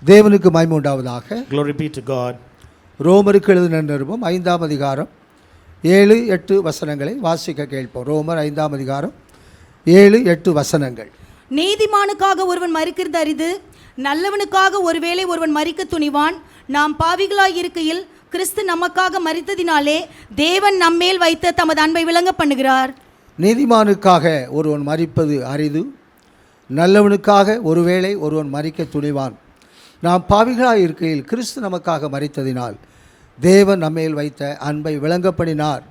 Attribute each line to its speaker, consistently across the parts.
Speaker 1: தேவனுக்கு மகிமை உண்டாவதாக.
Speaker 2: Glory be to God.
Speaker 1: ரோமருக்கு எழுதின நிருபம் 5ஆம் அதிகாரம் 7-8 வசனங்களை வாசிக்க கேட்போம். ரோமர் 5ஆம் அதிகாரம் 7-8 வசனங்கள்.
Speaker 3: நீதிமானுக்காக ஒருவன் மரிக்கிறது அரிது, நல்லவனுக்காக ஒருவேளை ஒருவன் மரிக்க துணிவான். நாம் பாவிகளாய் இருக்கையில் கிறிஸ்து நமக்காக மரித்ததினாலே தேவன் நம்மேல் வைத்த தமது அன்பை விளங்க பண்ணுகிறார்.
Speaker 1: நீதிமானுக்காக ஒருவன் மரிப்பது அரிது, நல்லவனுக்காக ஒருவேளை ஒருவன் மரிக்க துணிவான். நாம் பாவிகளாய் இருக்கையில் கிறிஸ்து நமக்காக மரித்ததினால் தேவன் நம்மேல் வைத்த அன்பை விளங்க பண்ணினார்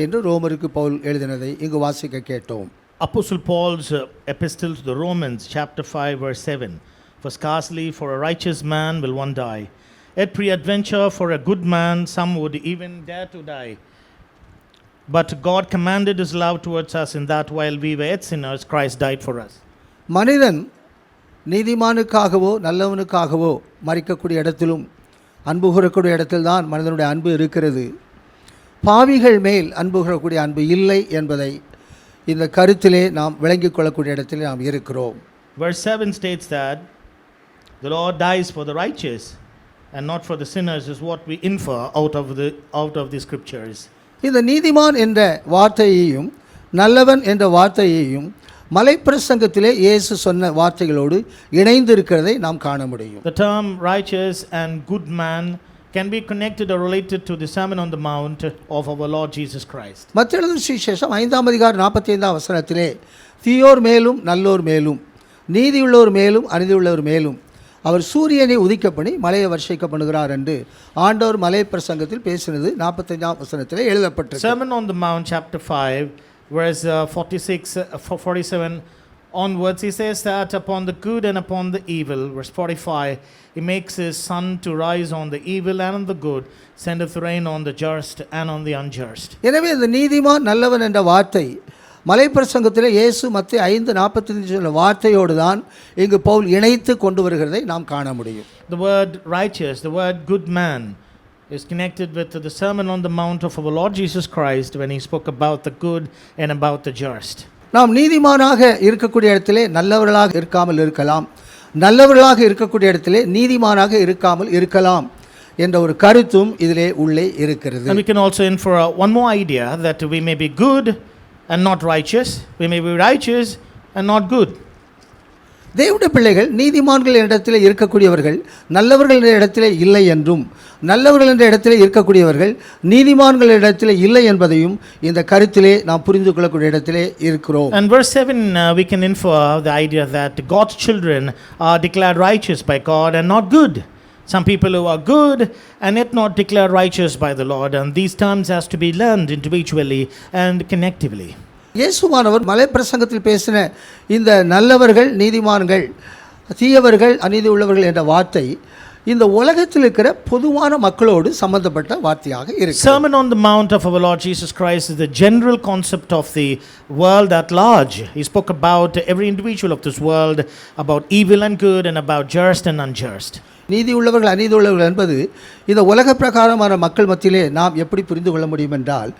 Speaker 1: என்று ரோமருக்கு பவுல் எழுதினதை இங்கு வாசிக்க கேட்டோம்.
Speaker 2: Apostle Paul's epistle to the Romans, chapter 5, verse 7. For scarcely for a righteous man will one die, yet peradventure for a good man some would even dare to die. But God commanded his love towards us in that while we were yet sinners, Christ died for us.
Speaker 1: மனிதன் நீதிமானுக்காகவோ நல்லவனுக்காகவோ மரிக்கக்கூடிய இடத்திலும் அன்பு கூறக்கூடிய இடத்தில்தான் மனிதனுடைய அன்பு இருக்கிறது. பாவிகள் மேல் அன்பு கூறக்கூடிய அன்பு இல்லை என்பதை இந்த கருத்திலே நாம் விளங்கிக் கொள்ளக்கூடிய இடத்திலே நாம் இருக்கிறோம்.
Speaker 2: Verse 7 states that the Lord dies for the righteous and not for the sinners is what we infer out of the scriptures.
Speaker 1: இந்த நீதிமான் என்ற வார்த்தையையும் நல்லவன் என்ற வார்த்தையையும் மலைப்பிரசங்கத்திலே இயேசு சொன்ன வார்த்தைகளோடு இணைந்து இருக்கிறதை நாம் காண முடியும்.
Speaker 2: The term righteous and good man can be connected or related to the Sermon on the Mount of our Lord Jesus Christ.
Speaker 1: மத்தேயு சுவிசேஷம் 5ஆம் அதிகாரம் 45ஆம் வசனத்திலே தீயோர் மேலும் நல்லோர் மேலும் நீதியுள்ளோர் மேலும் அநீதியுள்ளோர் மேலும் அவர் சூரியனை உதிக்க பண்ணி மலையை வர்ஷிக்க பண்ணுகிறார் என்று ஆண்டவர் மலை பிரசங்கத்தில் பேசினது 45ஆம் வசனத்திலே எழுதப்பட்டிருக்கிறது.
Speaker 2: Sermon on the Mount chapter 5 verse 47 onwards, he says that upon the good and upon the evil, verse 45, he makes his sun to rise on the evil and on the good, sendeth rain on the just and on the unjust.
Speaker 1: எனவே இந்த நீதிமான் நல்லவன் என்ற வார்த்தை மலைப்பிரசங்கத்திலே இயேசு மத்தேயு 5:45 சொன்ன வார்த்தையோடு தான் இங்கு பவுல் இணைத்து கொண்டு வருகிறதை நாம் காண முடியும்.
Speaker 2: The word righteous, the word good man is connected with the Sermon on the Mount of our Lord Jesus Christ when he spoke about the good and about the just.
Speaker 1: நாம் நீதிமானாக இருக்கக்கூடிய இடத்திலே நல்லவர்களாக இருக்காமல் இருக்கலாம், நல்லவர்களாக இருக்கக்கூடிய இடத்திலே நீதிமானாக இருக்காமல் இருக்கலாம் என்ற ஒரு கருத்தும் இதிலே உள்ளே இருக்கிறது.
Speaker 2: And we can also infer one more idea that we may be good and not righteous, we may be righteous and not good.
Speaker 1: தேவனுடைய பிள்ளைகள் நீதிமான்கள் இடத்திலே இருக்கக்கூடியவர்கள் நல்லவர்கள் என்ற இடத்திலே இல்லை என்றும், நல்லவர்கள் என்ற இடத்திலே இருக்கக்கூடியவர்கள் நீதிமான்கள் இடத்திலே இல்லை என்பதையும் இந்த கருத்திலே நாம் புரிந்து கொள்ளக்கூடிய இடத்திலே இருக்கிறோம்.
Speaker 2: And verse 7 we can infer the idea that God's children are declared righteous by God and not good. Some people who are good and yet not declared righteous by the Lord, and these terms has to be learned individually and connectively.
Speaker 1: இயேசுவானவர் மலைப்பிரசங்கத்தில் பேசின இந்த நல்லவர்கள் நீதிமான்கள் தீயவர்கள் அநீதி உள்ளவர்கள் என்ற வார்த்தை இந்த உலகத்தில் இருக்கிற பொதுவான மக்களோடு சம்பந்தப்பட்ட வார்த்தையாக இருக்கு.
Speaker 2: Sermon on the Mount of our Lord Jesus Christ is the general concept of the world at large. He spoke about every individual of this world, about evil and good and about just and unjust.
Speaker 1: நீதி உள்ளவர்கள் அநீதி உள்ளவர்கள் என்பது இந்த உலக பிரகாரமான மக்கள் மத்தியிலே நாம் எப்படி புரிந்து கொள்ள முடியும் என்றால்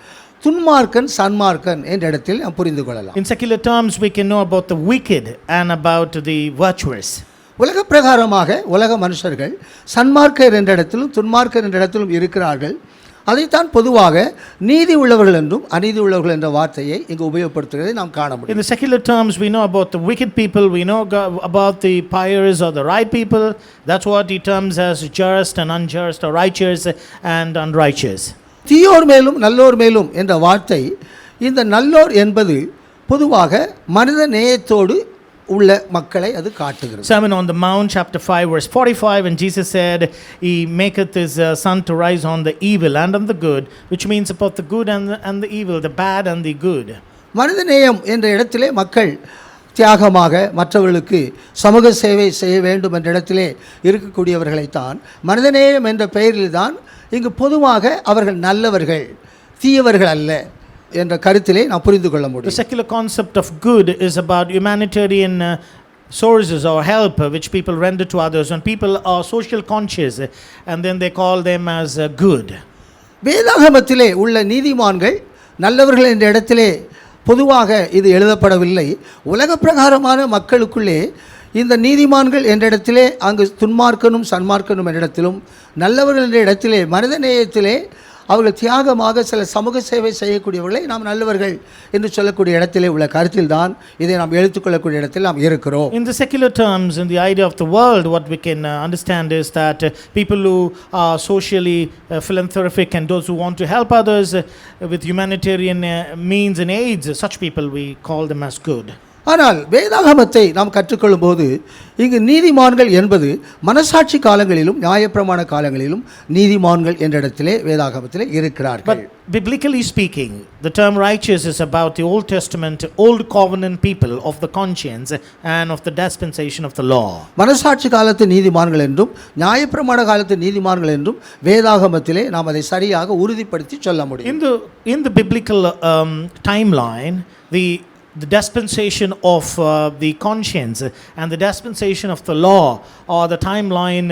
Speaker 1: துன்மார்க்கன் சன்மார்க்கன் என்ற இடத்தில் நாம் புரிந்து கொள்ளலாம்.
Speaker 2: In secular terms we can know about the wicked and about the virtuous.
Speaker 1: உலக பிரகாரமாக உலக மனுஷர்கள் சன்மார்க்கர் என்ற இடத்திலும் துன்மார்க்கர் என்ற இடத்திலும் இருக்கிறார்கள். அதைத்தான் பொதுவாக நீதி உள்ளவர்கள் என்றும் அநீதி உள்ளவர்கள் என்ற வார்த்தையை இங்கு உபயோகப்படுத்துவதை நாம் காண முடியும்.
Speaker 2: In the secular terms we know about the wicked people, we know about the pious or the right people. That's what he terms as just and unjust or righteous and unrighteous.
Speaker 1: தீயோர் மேலும் நல்லோர் மேலும் என்ற வார்த்தை இந்த நல்லோர் என்பது பொதுவாக மனித நேயத்தோடு உள்ள மக்களை அது காட்டுகிறது.
Speaker 2: Sermon on the Mount chapter 5 verse 45, and Jesus said he maketh his sun to rise on the evil and on the good, which means about the good and the evil, the bad and the good.
Speaker 1: மனித நேயம் என்ற இடத்திலே மக்கள் தியாகமாக மற்றவர்களுக்கு சமூக சேவை செய்ய வேண்டும் என்ற இடத்திலே இருக்கக்கூடியவர்களைத்தான் மனிதநேயம் என்ற பெயரில் தான் இங்கு பொதுவாக அவர்கள் நல்லவர்கள் தீயவர்கள் அல்ல என்ற கருத்திலே நாம் புரிந்து கொள்ள முடியும்.
Speaker 2: The secular concept of good is about humanitarian sources or help which people render to others, when people are social conscious and then they call them as good.
Speaker 1: வேதாகமத்திலே உள்ள நீதிமான்கள் நல்லவர்கள் என்ற இடத்திலே பொதுவாக இது எழுதப்படவில்லை. உலக பிரகாரமான மக்களுக்குள்ளே இந்த நீதிமான்கள் என்ற இடத்திலே அங்கு துன்மார்க்கனும் சன்மார்க்கனும் என்ற இடத்திலும், நல்லவர்கள் என்ற இடத்திலே மனிதநேயத்திலே அவர்கள் தியாகமாக சில சமூக சேவை செய்யக்கூடியவர்களை நாம் நல்லவர்கள் என்று சொல்லக்கூடிய இடத்திலே உள்ள கருத்தில்தான் இதை நாம் எடுத்துக்கொள்ளக்கூடிய இடத்தில் நாம் இருக்கிறோம்.
Speaker 2: In the secular terms, in the idea of the world, what we can understand is that people who are socially philanthropic and those who want to help others with humanitarian means and aids, such people we call them as good.
Speaker 1: ஆனால் வேதாகமத்தை நாம் கற்றுக்கொள்ளும் போது இங்கு நீதிமான்கள் என்பது மனசாட்சி காலங்களிலும் நியாயப்பிரமாண காலங்களிலும் நீதிமான்கள் என்ற இடத்திலே வேதாகமத்திலே இருக்கிறார்கள்.
Speaker 2: But biblically speaking, the term righteous is about the Old Testament, Old Covenant people of the conscience and of the dispensation of the law.
Speaker 1: மனசாட்சி காலத்து நீதிமான்கள் என்றும் நியாயப்பிரமாண காலத்து நீதிமான்கள் என்றும் வேதாகமத்திலே நாம் அதை சரியாக உறுதிப்படுத்தி சொல்ல முடியும்.
Speaker 2: In the biblical timeline, the dispensation of the conscience and the dispensation of the law, or the timeline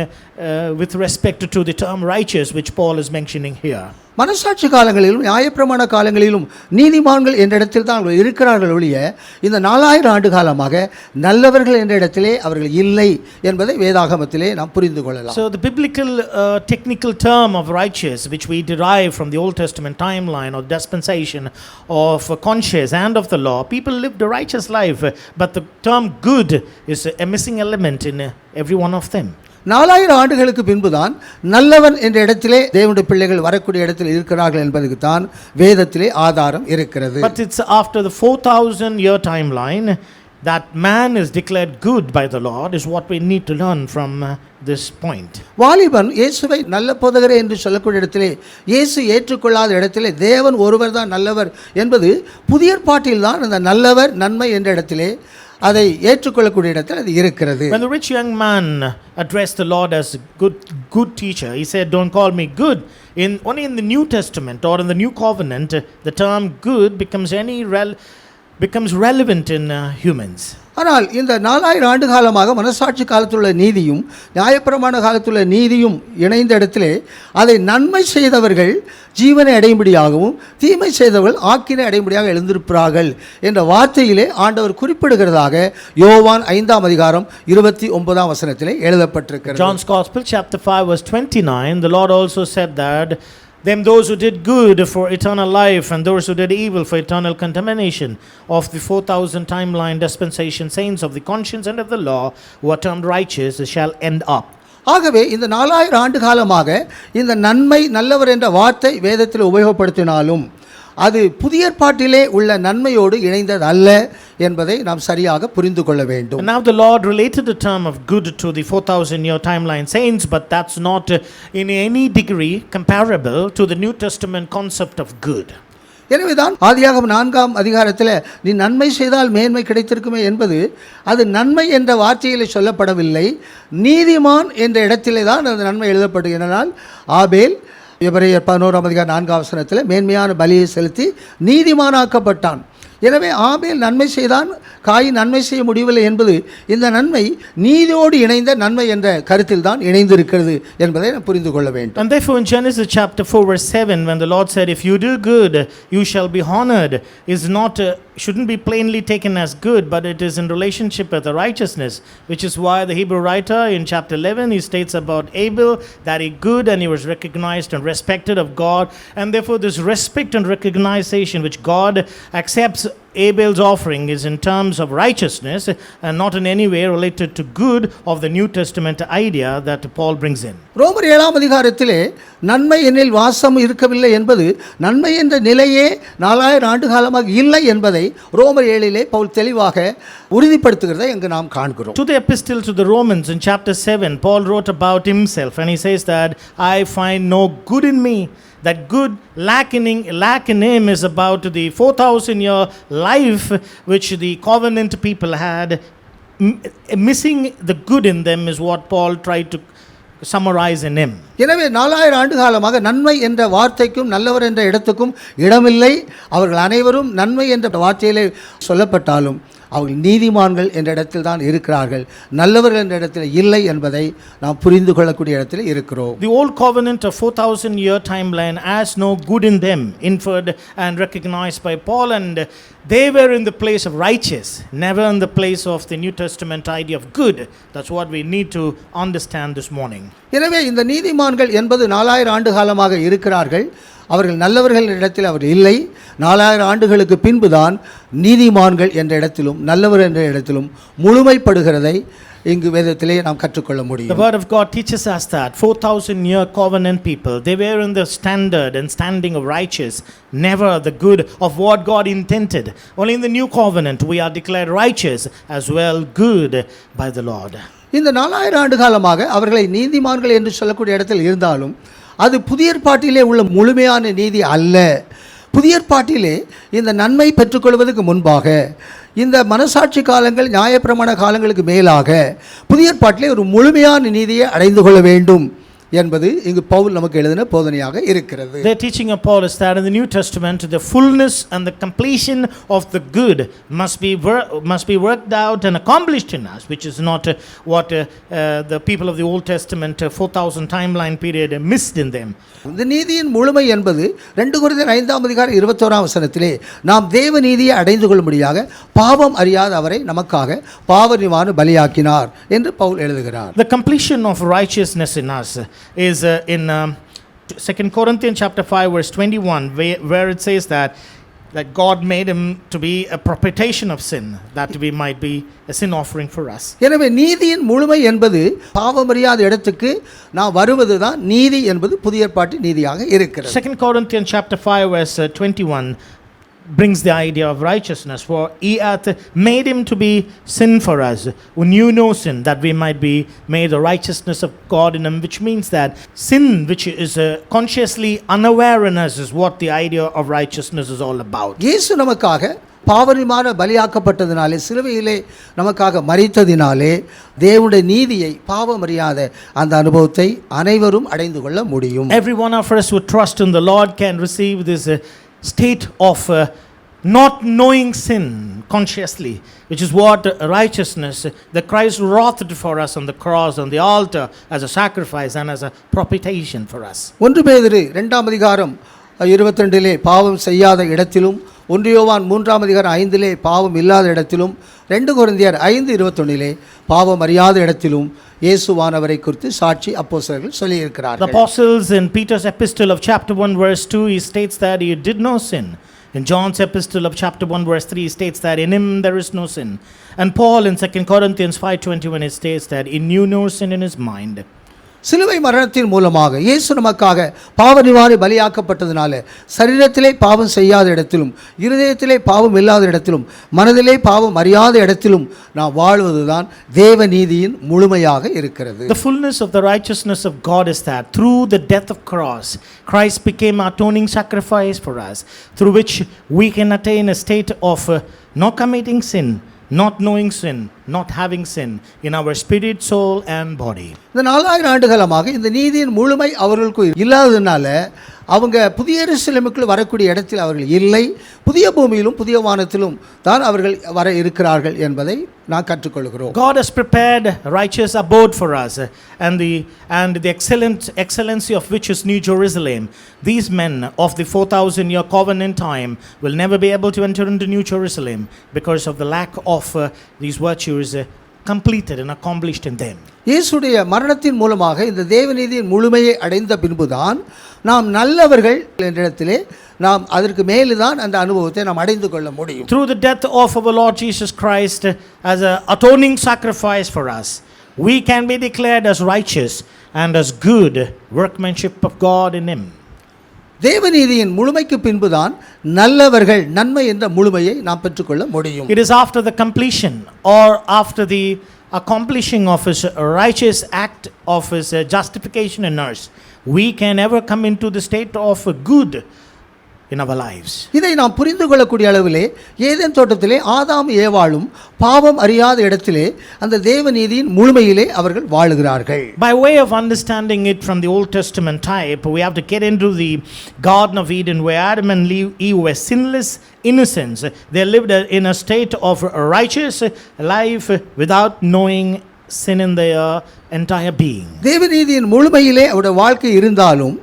Speaker 2: with respect to the term righteous, which Paul is mentioning here.
Speaker 1: மனசாட்சி காலங்களிலும் நியாயப்பிரமாண காலங்களிலும் நீதிமான்கள் என்ற இடத்தில் தான் அவர்கள் இருக்கிறார்கள் ஒழிய இந்த 4000 ஆண்டு காலமாக நல்லவர்கள் என்ற இடத்திலே அவர்கள் இல்லை என்பதை வேதாகமத்திலே நாம் புரிந்து கொள்ளலாம்.
Speaker 2: So the biblical technical term of righteous, which we derive from the Old Testament timeline or dispensation of conscience and of the law, people lived a righteous life, but the term good is a missing element in every one of them.
Speaker 1: 4000 ஆண்டுகளுக்கு பின்புதான் நல்லவன் என்ற இடத்திலே தேவனுடைய பிள்ளைகள் வரக்கூடிய இடத்தில் இருக்கிறார்கள் என்பதுக்கு தான் வேதத்திலே ஆதாரம் இருக்கிறது.
Speaker 2: But it's after the 4000 year timeline that man is declared good by the Lord is what we need to learn from this point.
Speaker 1: வாலிபன் இயேசுவை நல்ல போதகரே என்று சொல்லக்கூடிய இடத்திலே இயேசு ஏற்றுக்கொள்ளாத இடத்திலே தேவன் ஒருவர் தான் நல்லவர் என்பது புதிய ஏற்பாட்டில் தான் அந்த நல்லவர் நன்மை என்ற இடத்திலே அதை ஏற்றுக்கொள்ளக்கூடிய இடத்தில் அது இருக்கிறது.
Speaker 2: When the rich young man addressed the Lord as good teacher, he said, "Don't call me good." Only in the New Testament or in the New Covenant, the term good becomes relevant in humans.
Speaker 1: ஆனால் இந்த 4000 ஆண்டு காலமாக மனசாட்சி காலத்துள்ள நீதியும் நியாயப்பிரமாண காலத்துள்ள நீதியும் இணைந்த இடத்திலே அதை நன்மை செய்தவர்கள் ஜீவனை அடையும்படியாகவும் தீமை செய்தவர்கள் ஆக்கினை அடையும்படியாக எழுந்திருப்பார்கள் என்ற வார்த்தையிலே ஆண்டவர் குறிப்பிடுகிறதாக யோவான் 5ஆம் அதிகாரம் 29ஆம் வசனத்திலே எழுதப்பட்டிருக்கிறது.
Speaker 2: John's Gospel chapter 5 verse 29, the Lord also said that those who did good for eternal life and those who did evil for eternal contamination, of the 4000 timeline dispensation saints of the conscience and of the law who are termed righteous shall end up.
Speaker 1: ஆகவே இந்த 4000 ஆண்டு காலமாக இந்த நன்மை நல்லவர் என்ற வார்த்தை வேதத்தில் உபயோகப்படுத்தினாலும் அது புதிய ஏற்பாட்டிலே உள்ள நன்மையோடு இணைந்தது அல்ல என்பதை நாம் சரியாக புரிந்து கொள்ள வேண்டும்.
Speaker 2: And now the Lord related the term of good to the 4000 year timeline saints, but that's not in any degree comparable to the New Testament concept of good.
Speaker 1: எனவேதான் ஆதியாகமம் 4ஆம் அதிகாரத்தில் நீ நன்மை செய்தால் மேன்மை கிடைத்திருக்குமே என்பது அது நன்மை என்ற வார்த்தையிலே சொல்லப்படவில்லை, நீதிமான் என்ற இடத்திலே தான் அந்த நன்மை எழுதப்படுகிறனால் ஆபேல் எபிரேயர் 11ஆம் அதிகாரம் 4ஆம் வசனத்தில் மேன்மையான பலியை செலுத்தி நீதிமானாக்கப்பட்டான். எனவே ஆபேல் நன்மை செய்தான், காயின் நன்மை செய்ய முடியவில்லை என்பது இந்த நன்மை நீதியோடு இணைந்த நன்மை என்ற கருத்தில் தான் இணைந்திருக்கிறது என்பதை நாம் புரிந்து கொள்ள வேண்டும்.
Speaker 2: And therefore in Genesis chapter 4 verse 7, when the Lord said, "If you do good, you shall be honored," is not shouldn't be plainly taken as good, but it is in relationship with the righteousness, which is why the Hebrew writer in chapter 11 he states about Abel that he good and he was recognized and respected of God, and therefore this respect and recognition which God accepts Abel's offering is in terms of righteousness and not in any way related to good of the New Testament idea that Paul brings in.
Speaker 1: ரோமர் 7ஆம் அதிகாரத்திலே நன்மை என்னில் வாசம் இருக்கவில்லை என்பது நன்மை என்ற நிலையே 4000 ஆண்டு காலமாக இல்லை என்பதை ரோமர் 7இலே பவுல் தெளிவாக உறுதிப்படுத்துகிறதை இங்கு நாம் காண்கிறோம்.
Speaker 2: To the epistle to the Romans in chapter 7, Paul wrote about himself and he says that I find no good in me. That good lack in him is about the 4000 year life which the covenant people had. Missing the good in them is what Paul tried to summarize in him.
Speaker 1: எனவே 4000 ஆண்டு காலமாக நன்மை என்ற வார்த்தைக்கும் நல்லவர் என்ற இடத்துக்கும் இடமில்லை. அவர்கள் அனைவரும் நன்மை என்ற வார்த்தையிலே சொல்லப்பட்டாலும் அவர்கள் நீதிமான்கள் என்ற இடத்தில் தான் இருக்கிறார்கள், நல்லவர்கள் என்ற இடத்தில் இல்லை என்பதை நாம் புரிந்து கொள்ளக்கூடிய இடத்தில் இருக்கிறோம்.
Speaker 2: The old covenant of 4000 year timeline has no good in them, inferred and recognized by Paul, and They were in the place of righteous, never in the place of the New Testament idea of good. That's what we need to understand this morning.
Speaker 1: எனவே இந்த நீதிமான்கள் என்பது 4000 ஆண்டு காலமாக இருக்கிறார்கள். அவர்கள் நல்லவர்கள் இடத்தில் அவர் இல்லை. 4000 ஆண்டுகளுக்கு பின்புதான் நீதிமான்கள் என்ற இடத்திலும் நல்லவர் என்ற இடத்திலும் முழுமைப்படுகிறதை இங்கு வேதத்திலே நாம் கற்றுக்கொள்ள
Speaker 2: The
Speaker 1: முடியும்.
Speaker 2: word of God teaches us that 4,000 year covenant people, they were in the standard and standing of righteous, never the good of what God intended. Only in the new covenant we are declared righteous as well good by the Lord.
Speaker 1: இந்த 4000 ஆண்டு காலமாக அவர்களை நீதிமான்கள் என்று சொல்லக்கூடிய இடத்தில் இருந்தாலும் அது புதிய ஏற்பாட்டிலே உள்ள முழுமையான நீதி அல்ல. புதிய ஏற்பாட்டிலே இந்த நன்மை பெற்றுக்கொள்வதற்கு முன்பாக இந்த மனசாட்சி காலங்கள் நியாயப்பிரமாண காலங்களுக்கு மேலாக புதிய ஏற்பாட்டிலே ஒரு முழுமையான நீதியை அடைந்து கொள்ள வேண்டும் என்பது இங்கு பவுல் நமக்கு எழுதின போதனையாக இருக்கிறது.
Speaker 2: The teaching of Paul is that in the New Testament the fullness and the completion of the good must be worked out and accomplished in us, which is not what the people of the Old Testament 4,000 timeline period missed in them.
Speaker 1: இந்த நீதியின் முழுமை என்பது 2 கொரிந்தியர் 5ஆம் அதிகாரம் 21ஆம் வசனத்திலே நாம் தேவ நீதியை அடைந்து கொள்ளும்படியாக பாவம் அறியாத அவரை நமக்காக பாவ நிவாரண பலியாக்கினார் என்று பவுல் எழுதுகிறார்.
Speaker 2: The completion of righteousness in us is in 2 Corinthians chapter 5 verse 21 where it says that God made him to be a propitiation of sin, that we might be a sin offering for us.
Speaker 1: எனவே நீதியின் முழுமை என்பது பாவமறியாத இடத்துக்கு நாம் வருவதுதான் நீதி என்பது புதிய ஏற்பாட்டு நீதியாக இருக்கிறது.
Speaker 2: 2 Corinthians chapter 5 verse 21 brings the idea of righteousness, for he hath made him to be sin for us who knew no sin, that we might be made the righteousness of God in him, which means that sin which is consciously unaware in us is what the idea of righteousness is all about.
Speaker 1: இயேசு நமக்காக பாவநிவாரண பலியாக்கப்பட்டதினாலே சிலுவையிலே நமக்காக மரித்ததினாலே தேவனுடைய நீதியை பாவமறியாத அந்த அனுபவத்தை அனைவரும் அடைந்து கொள்ள முடியும்.
Speaker 2: Every one of us who trust in the Lord can receive this state of not knowing sin consciously, which is what righteousness that Christ wrought for us on the cross, on the altar, as a sacrifice and as a propitiation for us.
Speaker 1: 1 பேதுரு 2ஆம் அதிகாரம் 22 பாவம் செய்யாத இடத்திலும் 1 யோவான் 3ஆம் அதிகாரம் 5 பாவம் இல்லாத இடத்திலும் 2 கொரிந்தியர் 5:21 பாவம் அறியாத இடத்திலும் இயேசுவானவரை குறித்து சாட்சி அப்போஸ்தலர்கள் சொல்லி
Speaker 2: The
Speaker 1: இருக்கிறார்கள்.
Speaker 2: apostles in Peter's epistle of chapter 1 verse 2 he states that he did no sin. In John's epistle of chapter 1 verse 3 he states that in him there is no sin. And Paul in 2 Corinthians 5:21 he states that he knew no sin in his mind.
Speaker 1: சிலுவை மரணத்தின் மூலமாக இயேசு நமக்காக பாவ நிவாரண பலியாக்கப்பட்டதினால சரீரத்திலே பாவம் செய்யாத இடத்திலும் இருதயத்திலே பாவம் இல்லாத இடத்திலும் மனதிலே பாவம் அறியாத இடத்திலும் நாம் வாழ்வதுதான் தேவ நீதியின் முழுமையாக இருக்கிறது.
Speaker 2: The fullness of the righteousness of God is that through the death of cross Christ became atoning sacrifice for us, through which we can attain a state of not committing sin, not knowing sin, not having sin in our spirit, soul and body.
Speaker 1: இந்த 4000 ஆண்டுகாலமாக இந்த நீதியின் முழுமை அவர்களுக்கு இல்லாததுனால அவங்க புதிய எருசலேமுக்குள் வரக்கூடிய இடத்தில் அவர்கள் இல்லை. புதிய பூமியிலும் புதிய வானத்திலும் தான் அவர்கள் வர இருக்கிறார்கள் என்பதை நான் கற்றுக்கொள்கிறோம்.
Speaker 2: God has prepared righteous abode for us, and the excellency of which is New Jerusalem. These men of the 4,000 year covenant time will never be able to enter into New Jerusalem because of the lack of these virtues completed and accomplished in them.
Speaker 1: இயேசுடைய மரணத்தின் மூலமாக இந்த தேவநீதியின் முழுமையை அடைந்த பின்புதான் நாம் நல்லவர்கள் என்ற இடத்திலே நாம் அதற்கு மேலுதான் அந்த அனுபவத்தை நாம் அடைந்து கொள்ள முடியும்.
Speaker 2: Through the death of our Lord Jesus Christ as an atoning sacrifice for us, we can be declared as righteous and as good workmanship of God in him.
Speaker 1: தேவநீதியின் முழுமைக்கு பின்புதான் நல்லவர்கள் நன்மை என்ற முழுமையை நாம் பெற்றுக்கொள்ள முடியும்.
Speaker 2: It is after the completion or after the accomplishing of his righteous act of his justification in us, we can ever come into the state of good in our lives.
Speaker 1: இதை நாம் புரிந்து கொள்ளக்கூடிய அளவிலே ஏதேன் தோட்டத்திலே ஆதாம் ஏவாளும் பாவம் அறியாத இடத்திலே அந்த தேவநீதியின் முழுமையிலே அவர்கள் வாழுகிறார்கள்.
Speaker 2: By way of understanding it from the Old Testament type, we have to get into the Garden of Eden where Adam and Eve were sinless innocents. They lived in a state of righteous life without knowing sin in their entire being.
Speaker 1: தேவநீதியின் முழுமையிலே அவருடைய வாழ்க்கை இருந்தாலும்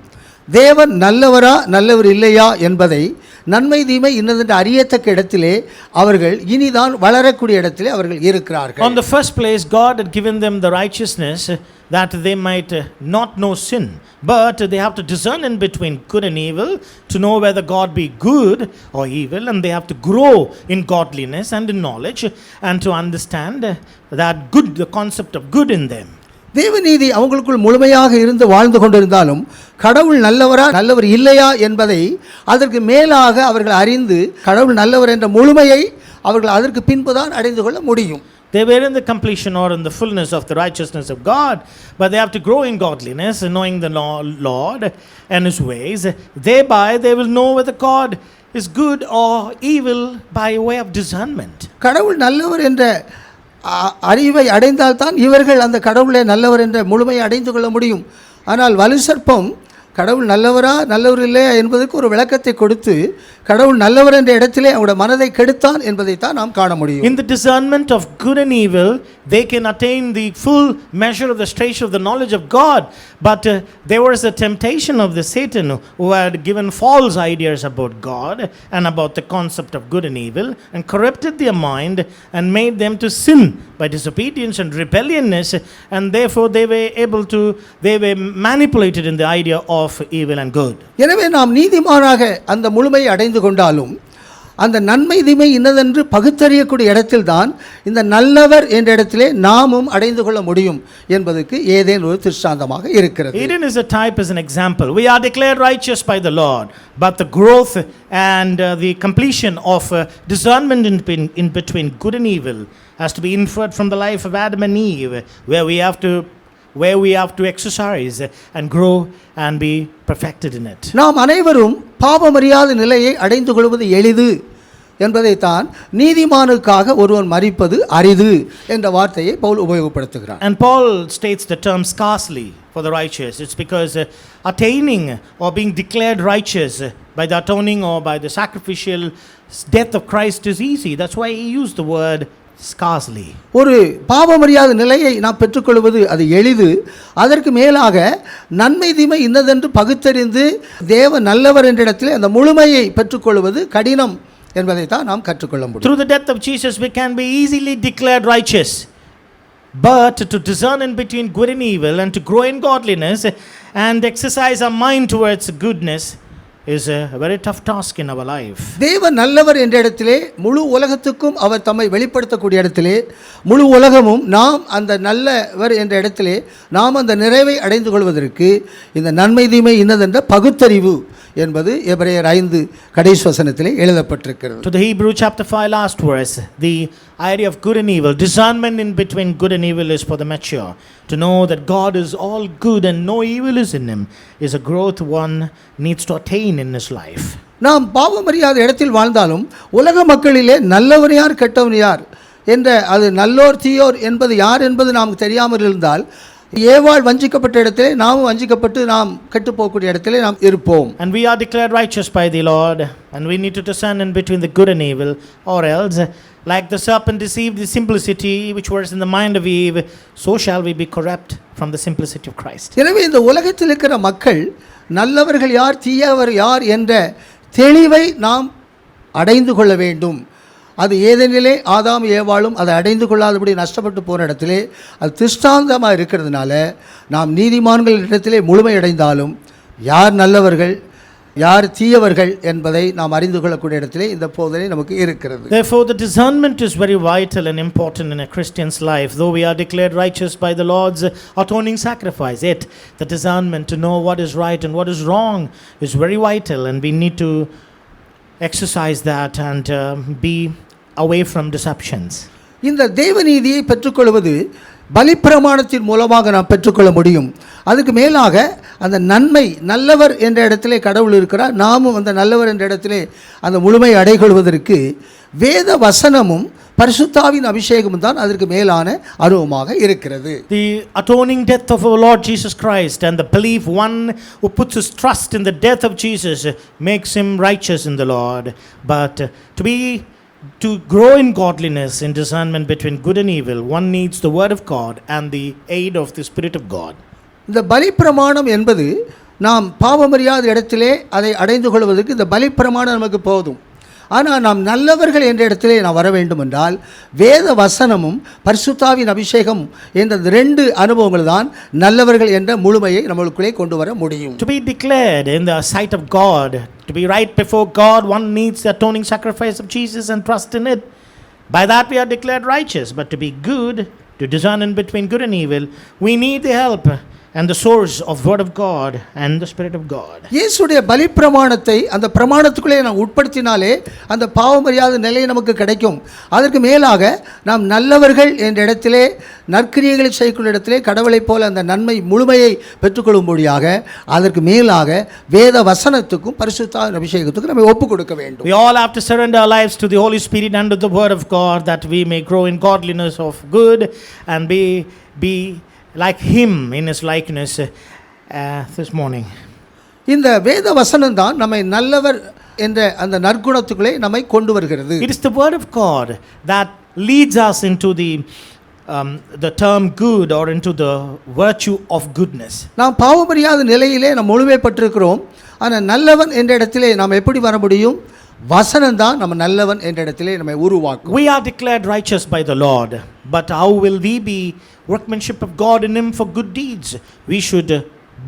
Speaker 1: தேவன் நல்லவரா நல்லவர் இல்லையா என்பதை நன்மை தீமை இன்னதென்று அறியத்தக்க இடத்திலே அவர்கள் இனிதான் வளரக்கூடிய இடத்திலே அவர்கள் இருக்கிறார்கள்.
Speaker 2: On the first place, God had given them the righteousness that they might not know sin, but they have to discern in between good and evil to know whether God be good or evil, and they have to grow in godliness and in knowledge and to understand that good, the concept of good in them.
Speaker 1: தேவநீதி அவங்களுக்குள் முழுமையாக இருந்து வாழ்ந்து கொண்டிருந்தாலும் கடவுள் நல்லவரா நல்லவர் இல்லையா என்பதை அதற்கு மேலாக அவர்கள் அறிந்து கடவுள் நல்லவர் என்ற முழுமையை அவர்கள் அதற்கு பின்புதான் அடைந்து கொள்ள முடியும்.
Speaker 2: They were in the completion or in the fullness of the righteousness of God, but they have to grow in godliness and knowing the Lord and His ways. Thereby they will know whether God is good or evil by way of discernment.
Speaker 1: கடவுள் நல்லவர் என்ற அறிவை அடைந்தால்தான் இவர்கள் அந்த கடவுளை நல்லவர் என்ற முழுமையை அடைந்து கொள்ள முடியும். ஆனால் வலுசற்பம் கடவுள் நல்லவரா நல்லவர் இல்லையா என்பதற்கு ஒரு விளக்கத்தை கொடுத்து கடவுள் நல்லவர் என்ற இடத்திலே அவருடைய மனதை கெடுத்தான் என்பதைத்தான் நாம் காண முடியும்.
Speaker 2: In the discernment of good and evil, they can attain the full measure of the stature of the knowledge of God. But there was a temptation of the Satan who had given false ideas about God and about the concept of good and evil and corrupted their mind and made them to sin by disobedience and rebelliousness, and therefore they were manipulated in the idea of evil and good.
Speaker 1: எனவே நாம் நீதிமானாக அந்த முழுமையை அடைந்து கொண்டாலும் அந்த நன்மை தீமை இன்னதென்று பகுத்தறியக்கூடிய இடத்தில்தான் இந்த நல்லவர் என்ற இடத்திலே நாமும் அடைந்து கொள்ள முடியும் என்பதற்கு ஏதேனும் ஒரு திருஷ்டாந்தமாக இருக்கிறது.
Speaker 2: Eden is a type, as an example. We are declared righteous by the Lord, but the growth and the completion of discernment in between good and evil has to be inferred from the life of Adam and Eve, where we have to exercise and grow and be perfected in it.
Speaker 1: நாம் அனைவரும் பாவமறியாத நிலையை அடைந்து கொள்வது எளிது என்பதைத்தான் நீதிமானுக்காக ஒருவன் மரிப்பது அரிது என்ற வார்த்தையை Pavul உபயோகப்படுத்துகிறார்.
Speaker 2: And Paul states the term scarcely for the righteous. It's because attaining or being declared righteous by the atoning or by the sacrificial death of Christ is easy. That's why he used the word scarcely.
Speaker 1: ஒரு பாவமறியாத நிலையை நாம் பெற்றுக்கொள்வது அது எளிது. அதற்கு மேலாக நன்மை தீமை இன்னதென்று பகுத்தறிந்து தேவ நல்லவர் என்ற இடத்திலே அந்த முழுமையை பெற்றுக்கொள்வது கடினம் என்பதை தான் நாம் கற்றுக்கொள்ள முடியும்.
Speaker 2: Through the death of Jesus we can be easily declared righteous, but to discern in between good and evil and to grow in godliness and exercise our mind towards goodness is a very tough task in our life.
Speaker 1: தேவ நல்லவர் என்ற இடத்திலே முழு உலகத்துக்கும் அவர் தம்மை வெளிப்படுத்தக்கூடிய இடத்திலே முழு உலகமும் நாம் அந்த நல்லவர் என்ற இடத்திலே நாம் அந்த நிறைவை அடைந்து கொள்வதற்கு இந்த நன்மை தீமை இன்னதென்ற பகுத்தறிவு என்பது எபிரேயர் 5 கடைசி வசனத்திலே எழுதப்பட்டிருக்கிறது.
Speaker 2: To the Hebrew chapter 5 last verse, the idea of good and evil, discernment in between good and evil is for the mature. To know that God is all good and no evil is in him is a growth one needs to attain in his life.
Speaker 1: நாம் பாவமறியாத இடத்தில் வாழ்ந்தாலும் உலக மக்களிலே நல்லவர் யார் கெட்டவன் யார் என்ற அது நல்லோர் தீயோர் என்பது யார் என்பது நமக்கு தெரியாமல் இருந்தால் ஏவாள் வஞ்சிக்கப்பட்ட இடத்திலே நாமும் வஞ்சிக்கப்பட்டு நாம் கெட்டு போகக்கூடிய இடத்திலே நாம் இருப்போம்.
Speaker 2: And we are declared righteous by the Lord, and we need to discern in between the good and evil, or else like the serpent deceived the simplicity which was in the mind of Eve, so shall we be corrupt from the simplicity of Christ.
Speaker 1: எனவே இந்த உலகத்தில் இருக்கிற மக்கள் நல்லவர்கள் யார் தீயவர் யார் என்ற தெளிவை நாம் அடைந்து கொள்ள வேண்டும். அது ஏதெனிலே ஆதாம் ஏவாளும் அதை அடைந்து கொள்ளாதபடி நஷ்டப்பட்டு போன இடத்திலே அது திருஷ்டாந்தமாக இருக்கிறதுனால நாம் நீதிமான்கள் இடத்திலே முழுமை அடைந்தாலும் யார் நல்லவர்கள் யார் தீயவர்கள் என்பதை நாம் அறிந்து கொள்ளக்கூடிய இடத்திலே இந்த போதனை நமக்கு இருக்கிறது.
Speaker 2: Therefore the discernment is very vital and important in a Christian's life. Though we are declared righteous by the Lord's atoning sacrifice, yet the discernment to know what is right and what is wrong is very vital, and we need to exercise that and be away from deceptions.
Speaker 1: இந்த தேவநீதியை பெற்றுக்கொள்வது பலிப்பிரமாணத்தின் மூலமாக நாம் பெற்றுக்கொள்ள முடியும். அதுக்கு மேலாக அந்த நன்மை நல்லவர் என்ற இடத்திலே கடவுள் இருக்கிறார். நாமும் அந்த நல்லவர் என்ற இடத்திலே அந்த முழுமை அடைகொள்வதற்கு வேத வசனமும் பரிசுத்தாவின் அபிஷேகமும் தான் அதற்கு மேலான அருவமாக இருக்கிறது.
Speaker 2: The atoning death of our Lord Jesus Christ and the belief one who puts his trust in the death of Jesus makes him righteous in the Lord. But to grow in godliness in discernment between good and evil, one needs the word of God and the aid of the Spirit of God.
Speaker 1: இந்த பலிப்பிரமாணம் என்பது நாம் பாவமறியாத இடத்திலே அதை அடைந்து கொள்வதற்கு இந்த பலிப்பிரமாணம் நமக்கு போதும். ஆனால் நாம் நல்லவர்கள் என்ற இடத்திலே நாம் வர வேண்டும் என்றால் வேத வசனமும் பரிசுத்தாவின் அபிஷேகம் என்ற ரெண்டு அனுபவங்கள் தான் நல்லவர்கள் என்ற முழுமையை நம்மளுக்குள்ளே கொண்டு வர முடியும்.
Speaker 2: To be declared in the sight of God, to be right before God, one needs the atoning sacrifice of Jesus and trust in it. By that we are declared righteous. But to be good, to discern in between good and evil, we need the help and the source of word of God and the Spirit of God.
Speaker 1: இயேசுடைய பலிப்பிரமாணத்தை அந்த பிரமாணத்துக்குள்ளே நாம் உட்படுத்தினாலே அந்த பாவமறியாத நிலை நமக்கு கிடைக்கும். அதற்கு மேலாக நாம் நல்லவர்கள் என்ற இடத்திலே நற்கிரியைகளை செய்யக்கூடிய இடத்திலே கடவுளைப் போல அந்த நன்மை முழுமையை பெற்றுக்கொள்ளும்படியாக அதற்கு மேலாக வேத வசனத்துக்கும் பரிசுத்த அபிஷேகத்துக்கும் நம்ம ஒப்பு கொடுக்க வேண்டும்.
Speaker 2: We all have to surrender our lives to the Holy Spirit and to the word of God, that we may grow in godliness of good and be like him in his likeness this morning.
Speaker 1: இந்த வேத வசனம் தான் நம்மை நல்லவர் என்ற அந்த நற்குணத்துக்குள்ளே நம்மை கொண்டு வருகிறது.
Speaker 2: It is the word of God that leads us into the term good, or into the virtue of goodness.
Speaker 1: நாம் பாவமறியாத நிலையிலே நாம் முழுமைப்பட்டிருக்கிறோம். ஆனால் நல்லவன் என்ற இடத்திலே நாம் எப்படி வர முடியும்? வசனம் தான் நம்ம நல்லவன் என்ற இடத்திலே நம்மை உருவாக்கும்.
Speaker 2: We are declared righteous by the Lord, but how will we be workmanship of God in him for good deeds? We should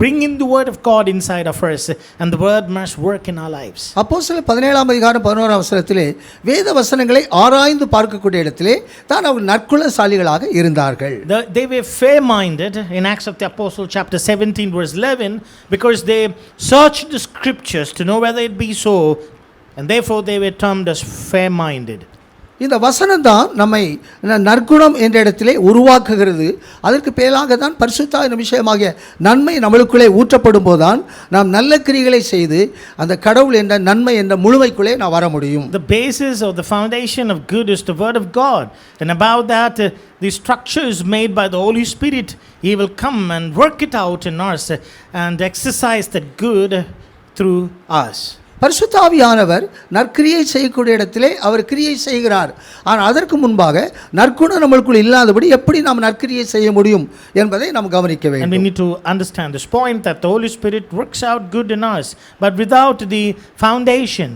Speaker 2: bring in the word of God inside of us, and the word must work in our lives.
Speaker 1: அப்போஸ்தலர் 17ஆம் அதிகாரம் 11ஆம் வசனத்திலே வேத வசனங்களை ஆராய்ந்து பார்க்கக்கூடிய இடத்திலே தான் அவர்கள் நற்குணசாலிகளாக இருந்தார்கள்.
Speaker 2: They were fair-minded in Acts of the Apostle chapter 17 verse 11, because they searched the scriptures to know whether it be so, and therefore they were termed as fair-minded.
Speaker 1: இந்த வசனம் தான் நம்மை நற்குணம் என்ற இடத்திலே உருவாக்குகிறது. அதற்கு மேலாக தான் பரிசுத்த அபிஷேகமாகிய நன்மை நம்மளுக்குள்ளே ஊற்றப்படும் போதுதான் நாம் நல்ல கிரியைகளை செய்து அந்த கடவுள் என்ற நன்மை என்ற முழுமைக்குள்ளே நாம் வர முடியும்.
Speaker 2: The basis of the foundation of good is the word of God, and about that the structure is made by the Holy Spirit. He will come and work it out in us and exercise that good through us.
Speaker 1: பரிசுத்த ஆவியானவர் நற்கிரியை செய்யக்கூடிய இடத்திலே அவர் கிரியை செய்கிறார். ஆனால் அதற்கு முன்பாக நற்குணம் நம்மளுக்குள் இல்லாதபடி எப்படி நாம் நற்கிரியை செய்ய முடியும் என்பதை நாம் கவனிக்க வேண்டும்.
Speaker 2: And we need to understand this point, that the Holy Spirit works out good in us, but without the foundation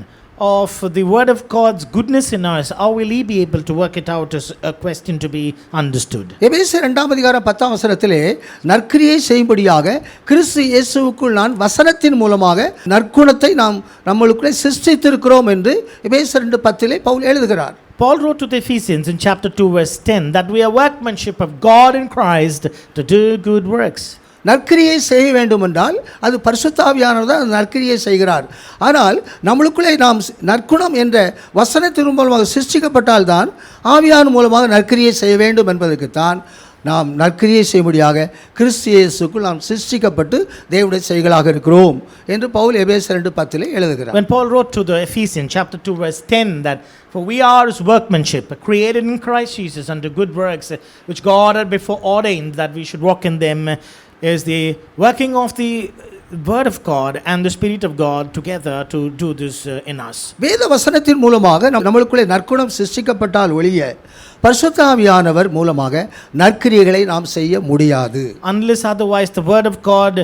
Speaker 2: of the word of God's goodness in us, how will he be able to work it out, is a question to be understood.
Speaker 1: எபேசியர் 2ஆம் அதிகாரம் 10ஆம் வசனத்திலே நற்கிரியை செய்யும்படியாக கிறிஸ்து இயேசுவுக்குள் நான் வசனத்தின் மூலமாக நற்குணத்தை நாம் நம்மளுக்குள்ளே சிருஷ்டித்திருக்கிறோம் என்று எபேசியர் 2:10 பவுல் எழுதுகிறார்.
Speaker 2: Paul wrote to the Ephesians in chapter 2 verse 10 that we are workmanship of God in Christ to do good works.
Speaker 1: நற்கிரியை செய்ய வேண்டும் என்றால் அது பரிசுத்த ஆவியானவர் தான் அந்த நற்கிரியை செய்கிறார். ஆனால் நம்மளுக்குள்ளே நாம் நற்குணம் என்ற வசனத்தின் மூலமாக சிருஷ்டிக்கப்பட்டால் தான் ஆவியான மூலமாக நற்கிரியை செய்ய வேண்டும் என்பதற்குத்தான் நாம் நற்கிரியை செய்யும்படியாக கிறிஸ்து இயேசுக்குள் நாம் சிருஷ்டிக்கப்பட்டு தேவனுடைய செய்களாக இருக்கிறோம் என்று பவுல் எபேசியர் 2:10 எழுதுகிறார்.
Speaker 2: When Paul wrote to the Ephesians chapter 2 verse 10 that for we are his workmanship, created in Christ Jesus unto good works which God had before ordained that we should walk in them, is the working of the word of God and the Spirit of God together to do this in us.
Speaker 1: வேத வசனத்தின் மூலமாக நம்மளுக்குள்ளே நற்குணம் சிருஷ்டிக்கப்பட்டால் ஒழிய பரிசுத்த ஆவியானவர் மூலமாக நற்கிரியைகளை நாம் செய்ய முடியாது.
Speaker 2: Unless otherwise the word of God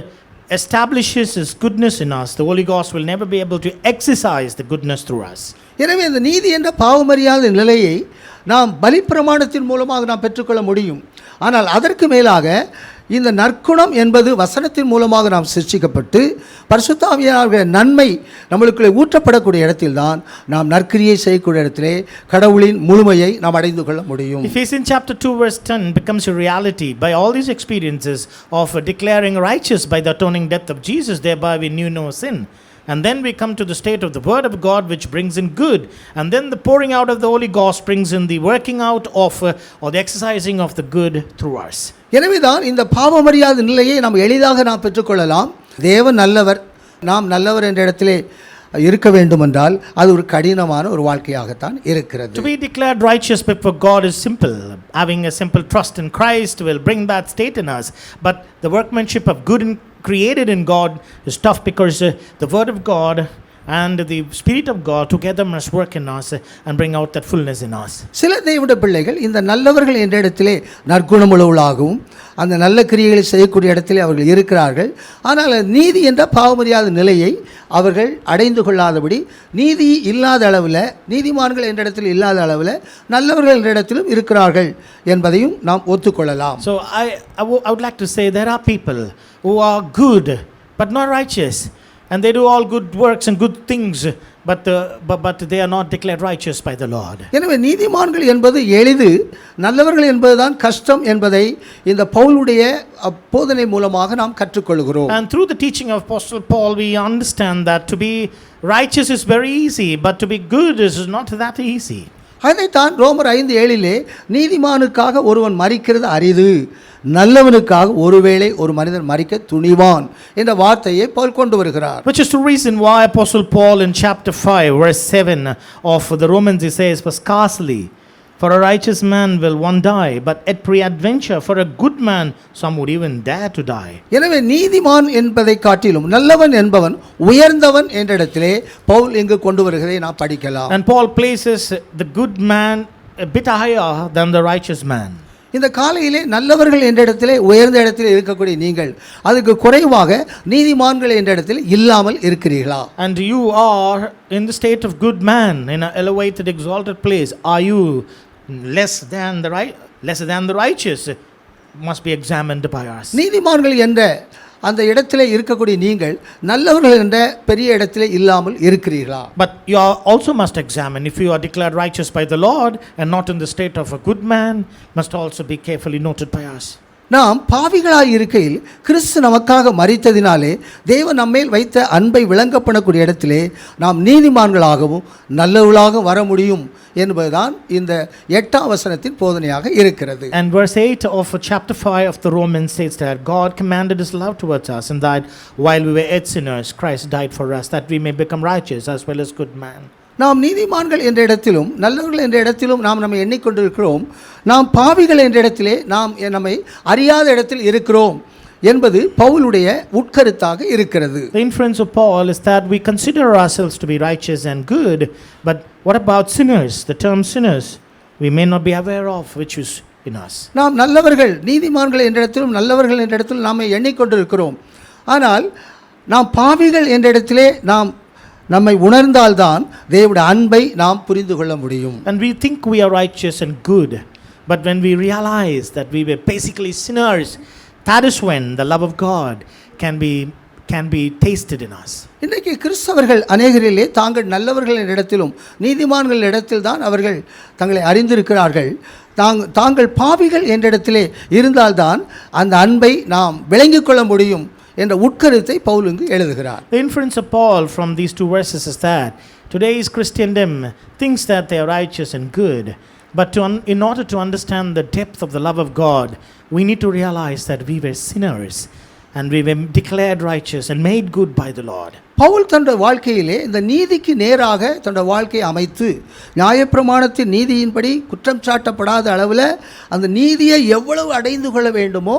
Speaker 2: establishes his goodness in us, the Holy Ghost will never be able to exercise the goodness through us.
Speaker 1: எனவே இந்த நீதி என்ற பாவமறியாத நிலையை நாம் பலிப்பிரமாணத்தின் மூலமாக நாம் பெற்றுக்கொள்ள முடியும். ஆனால் அதற்கு மேலாக இந்த நற்குணம் என்பது வசனத்தின் மூலமாக நாம் சிருஷ்டிக்கப்பட்டு பரிசுத்த ஆவியானவருடைய நன்மை நம்மளுக்குள்ளே ஊற்றப்படக்கூடிய இடத்தில்தான் நாம் நற்கிரியை செய்யக்கூடிய இடத்திலே கடவுளின் முழுமையை நாம் அடைந்து கொள்ள முடியும்.
Speaker 2: Ephesians chapter 2 verse 10 becomes a reality by all these experiences of declaring righteous by the atoning death of Jesus, thereby we knew no sin. And then we come to the state of the word of God, which brings in good, and then the pouring out of the Holy Ghost brings in the working out of or the exercising of the good through us.
Speaker 1: எனவேதான் இந்த பாவமறியாத நிலையை நாம் எளிதாக நாம் பெற்றுக்கொள்ளலாம். தேவன் நல்லவர், நாம் நல்லவர் என்ற இடத்திலே இருக்க வேண்டும் என்றால் அது ஒரு கடினமான ஒரு வாழ்க்கையாகத்தான் இருக்கிறது.
Speaker 2: To be declared righteous before God is simple. Having a simple trust in Christ will bring that state in us, but the workmanship of good and created in God is tough, because the word of God and the Spirit of God together must work in us and bring out that fullness in us.
Speaker 1: சில தேவனுடைய பிள்ளைகள் இந்த நல்லவர்கள் என்ற இடத்திலே நற்குணமுள்ளவர்களாகவும் அந்த நல்ல கிரியைகளை செய்யக்கூடிய இடத்திலே அவர்கள் இருக்கிறார்கள். ஆனால் நீதி என்ற பாவமறியாத நிலையை அவர்கள் அடைந்து கொள்ளாதபடி நீதி இல்லாத அளவில், நீதிமான்கள் என்ற இடத்தில் இல்லாத அளவில் நல்லவர்கள் என்ற இடத்திலும் இருக்கிறார்கள் என்பதையும் நாம் ஒத்துக்கொள்ளலாம்.
Speaker 2: So I would like to say there are people who are good but not righteous, and they do all good works and good things, but they are not declared righteous by the Lord.
Speaker 1: எனவே நீதிமான்கள் என்பது எளிது, நல்லவர்கள் என்பதுதான் கஷ்டம் என்பதை இந்த பவுலுடைய போதனை மூலமாக நாம் கற்றுக்கொள்கிறோம்.
Speaker 2: And through the teaching of Apostle Paul we understand that to be righteous is very easy, but to be good is not that easy.
Speaker 1: அதைத்தான் ரோமர் 5:7 நீதிமானுக்காக ஒருவன் மரிக்கிறது அரிது, நல்லவனுக்காக ஒருவேளை ஒரு மனிதன் மரிக்க துணிவான் என்ற வார்த்தையை பவுல் கொண்டு வருகிறார்.
Speaker 2: Which is the reason why Apostle Paul in chapter 5 verse 7 of the Romans he says, "For scarcely for a righteous man will one die, but at peradventure for a good man some would even dare to die."
Speaker 1: எனவே நீதிமான் என்பதை காட்டிலும் நல்லவன் என்பவன் உயர்ந்தவன் என்ற இடத்திலே பவுல் இங்கு கொண்டு வருகிறதை நாம் படிக்கலாம்.
Speaker 2: And Paul places the good man a bit higher than the righteous man.
Speaker 1: இந்த காலையிலே நல்லவர்கள் என்ற இடத்திலே உயர்ந்த இடத்திலே இருக்கக்கூடிய நீங்கள் அதுக்கு குறைவாக நீதிமான்கள் என்ற இடத்தில் இல்லாமல் இருக்கிறீர்களா?
Speaker 2: And you are in the state of good man, in an elevated exalted place. Are you lesser than the righteous? Must be examined by us.
Speaker 1: நீதிமான்கள் என்ற அந்த இடத்திலே இருக்கக்கூடிய நீங்கள் நல்லவர்கள் என்ற பெரிய இடத்திலே இல்லாமல் இருக்கிறீர்களா?
Speaker 2: But you also must examine if you are declared righteous by the Lord and not in the state of a good man, must also be carefully noted by us.
Speaker 1: நாம் பாவிகளாய் இருக்கையில் கிறிஸ்து நமக்காக மரித்ததினாலே தேவன் நம்மேல் வைத்த அன்பை விளங்கப்படக்கூடிய இடத்திலே நாம் நீதிமான்களாகவும் நல்லவர்களாக வர முடியும் என்பதுதான் இந்த 8ஆம் வசனத்தின் போதனையாக இருக்கிறது.
Speaker 2: And verse 8 of chapter 5 of the Romans says that God commanded his love towards us, and that while we were yet sinners Christ died for us, that we may become righteous as well as good man.
Speaker 1: நாம் நீதிமான்கள் என்ற இடத்திலும் நல்லவர்கள் என்ற இடத்திலும் நாம் நம்மை எண்ணிக்கொண்டிருக்கிறோம். நாம் பாவிகள் என்ற இடத்திலே நாம் நம்மை அறியாத இடத்தில் இருக்கிறோம் என்பது பவுலுடைய உட்கருத்தாக இருக்கிறது.
Speaker 2: The inference of Paul is that we consider ourselves to be righteous and good, but what about sinners? The term sinners we may not be aware of, which is in us.
Speaker 1: நாம் நல்லவர்கள் நீதிமான்கள் என்ற இடத்திலும் நல்லவர்கள் என்ற இடத்திலும் நம்மை எண்ணிக்கொண்டிருக்கிறோம். ஆனால் நாம் பாவிகள் என்ற இடத்திலே நாம் நம்மை உணர்ந்தால்தான் தேவனுடைய அன்பை நாம் புரிந்து கொள்ள முடியும்.
Speaker 2: And we think we are righteous and good, but when we realize that we were basically sinners, that is when the love of God can be tasted in us.
Speaker 1: இன்றைக்கு கிறிஸ்தவர்கள் அநேகரிலே தாங்கள் நல்லவர்கள் என்ற இடத்திலும் நீதிமான்கள் இடத்தில் தான் அவர்கள் தங்களை அறிந்திருக்கிறார்கள். தாங்கள் பாவிகள் என்ற இடத்திலே இருந்தால்தான் அந்த அன்பை நாம் விளங்கிக் கொள்ள முடியும் என்ற உட்கருத்தை பவுல் இங்கு எழுதுகிறார்.
Speaker 2: The inference of Paul from these two verses is that today's Christendom thinks that they are righteous and good, but in order to understand the depth of the love of God, we need to realize that we were sinners and we were declared righteous and made good by the Lord.
Speaker 1: Pavul தன்னுடைய வாழ்க்கையிலே இந்த நீதிக்கு நேராக தன்னுடைய வாழ்க்கையை அமைத்து நியாயப்பிரமாணத்தின் நீதியின்படி குற்றம் சாட்டப்படாத அளவில் அந்த நீதியை எவ்வளவு அடைந்து கொள்ள வேண்டுமோ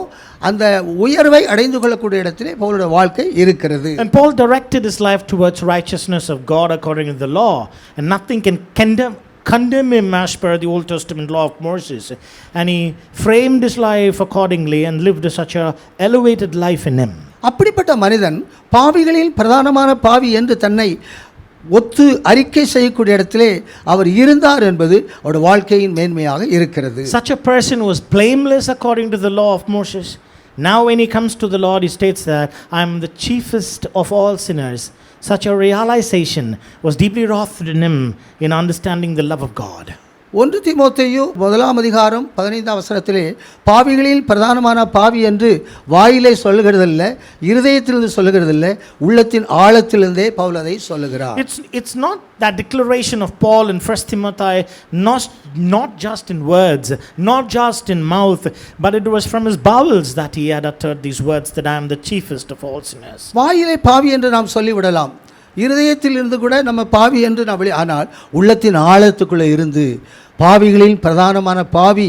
Speaker 1: அந்த உயர்வை அடைந்து கொள்ளக்கூடிய இடத்திலே பவுலுடைய வாழ்க்கை இருக்கிறது.
Speaker 2: And Paul directed his life towards righteousness of God according to the law, and nothing can condemn him as per the Old Testament law of Moses, and he framed his life accordingly and lived such a elevated life in him.
Speaker 1: அப்படிப்பட்ட மனிதன் பாவிகளில் பிரதானமான பாவி என்று தன்னை ஒத்து அறிக்கை செய்யக்கூடிய இடத்திலே அவர் இருந்தார் என்பது அவருடைய வாழ்க்கையின் மேன்மையாக இருக்கிறது.
Speaker 2: Such a person was blameless according to the law of Moses. Now when he comes to the Lord, he states that I am the chiefest of all sinners. Such a realization was deeply wrought in him in understanding the love of God.
Speaker 1: 1 தீமோத்தேயு 1:15 வசனத்திலே பாவிகளில் பிரதானமான பாவி என்று வாயிலே சொல்லுகிறதில்லை, இருதயத்திலிருந்து சொல்லுகிறதில்லை, உள்ளத்தின் ஆழத்திலிருந்தே பவுல் அதை சொல்லுகிறார்.
Speaker 2: It's not that declaration of Paul in 1 Timothy, not just in words, not just in mouth, but it was from his bowels that he had uttered these words that I am the chiefest of all sinners.
Speaker 1: வாயிலே பாவி என்று நாம் சொல்லிவிடலாம், இருதயத்தில் இருந்து கூட நம்ம பாவி என்று நாம் ஆனால் உள்ளத்தின் ஆழத்துக்குள்ளே இருந்து பாவிகளின் பிரதானமான பாவி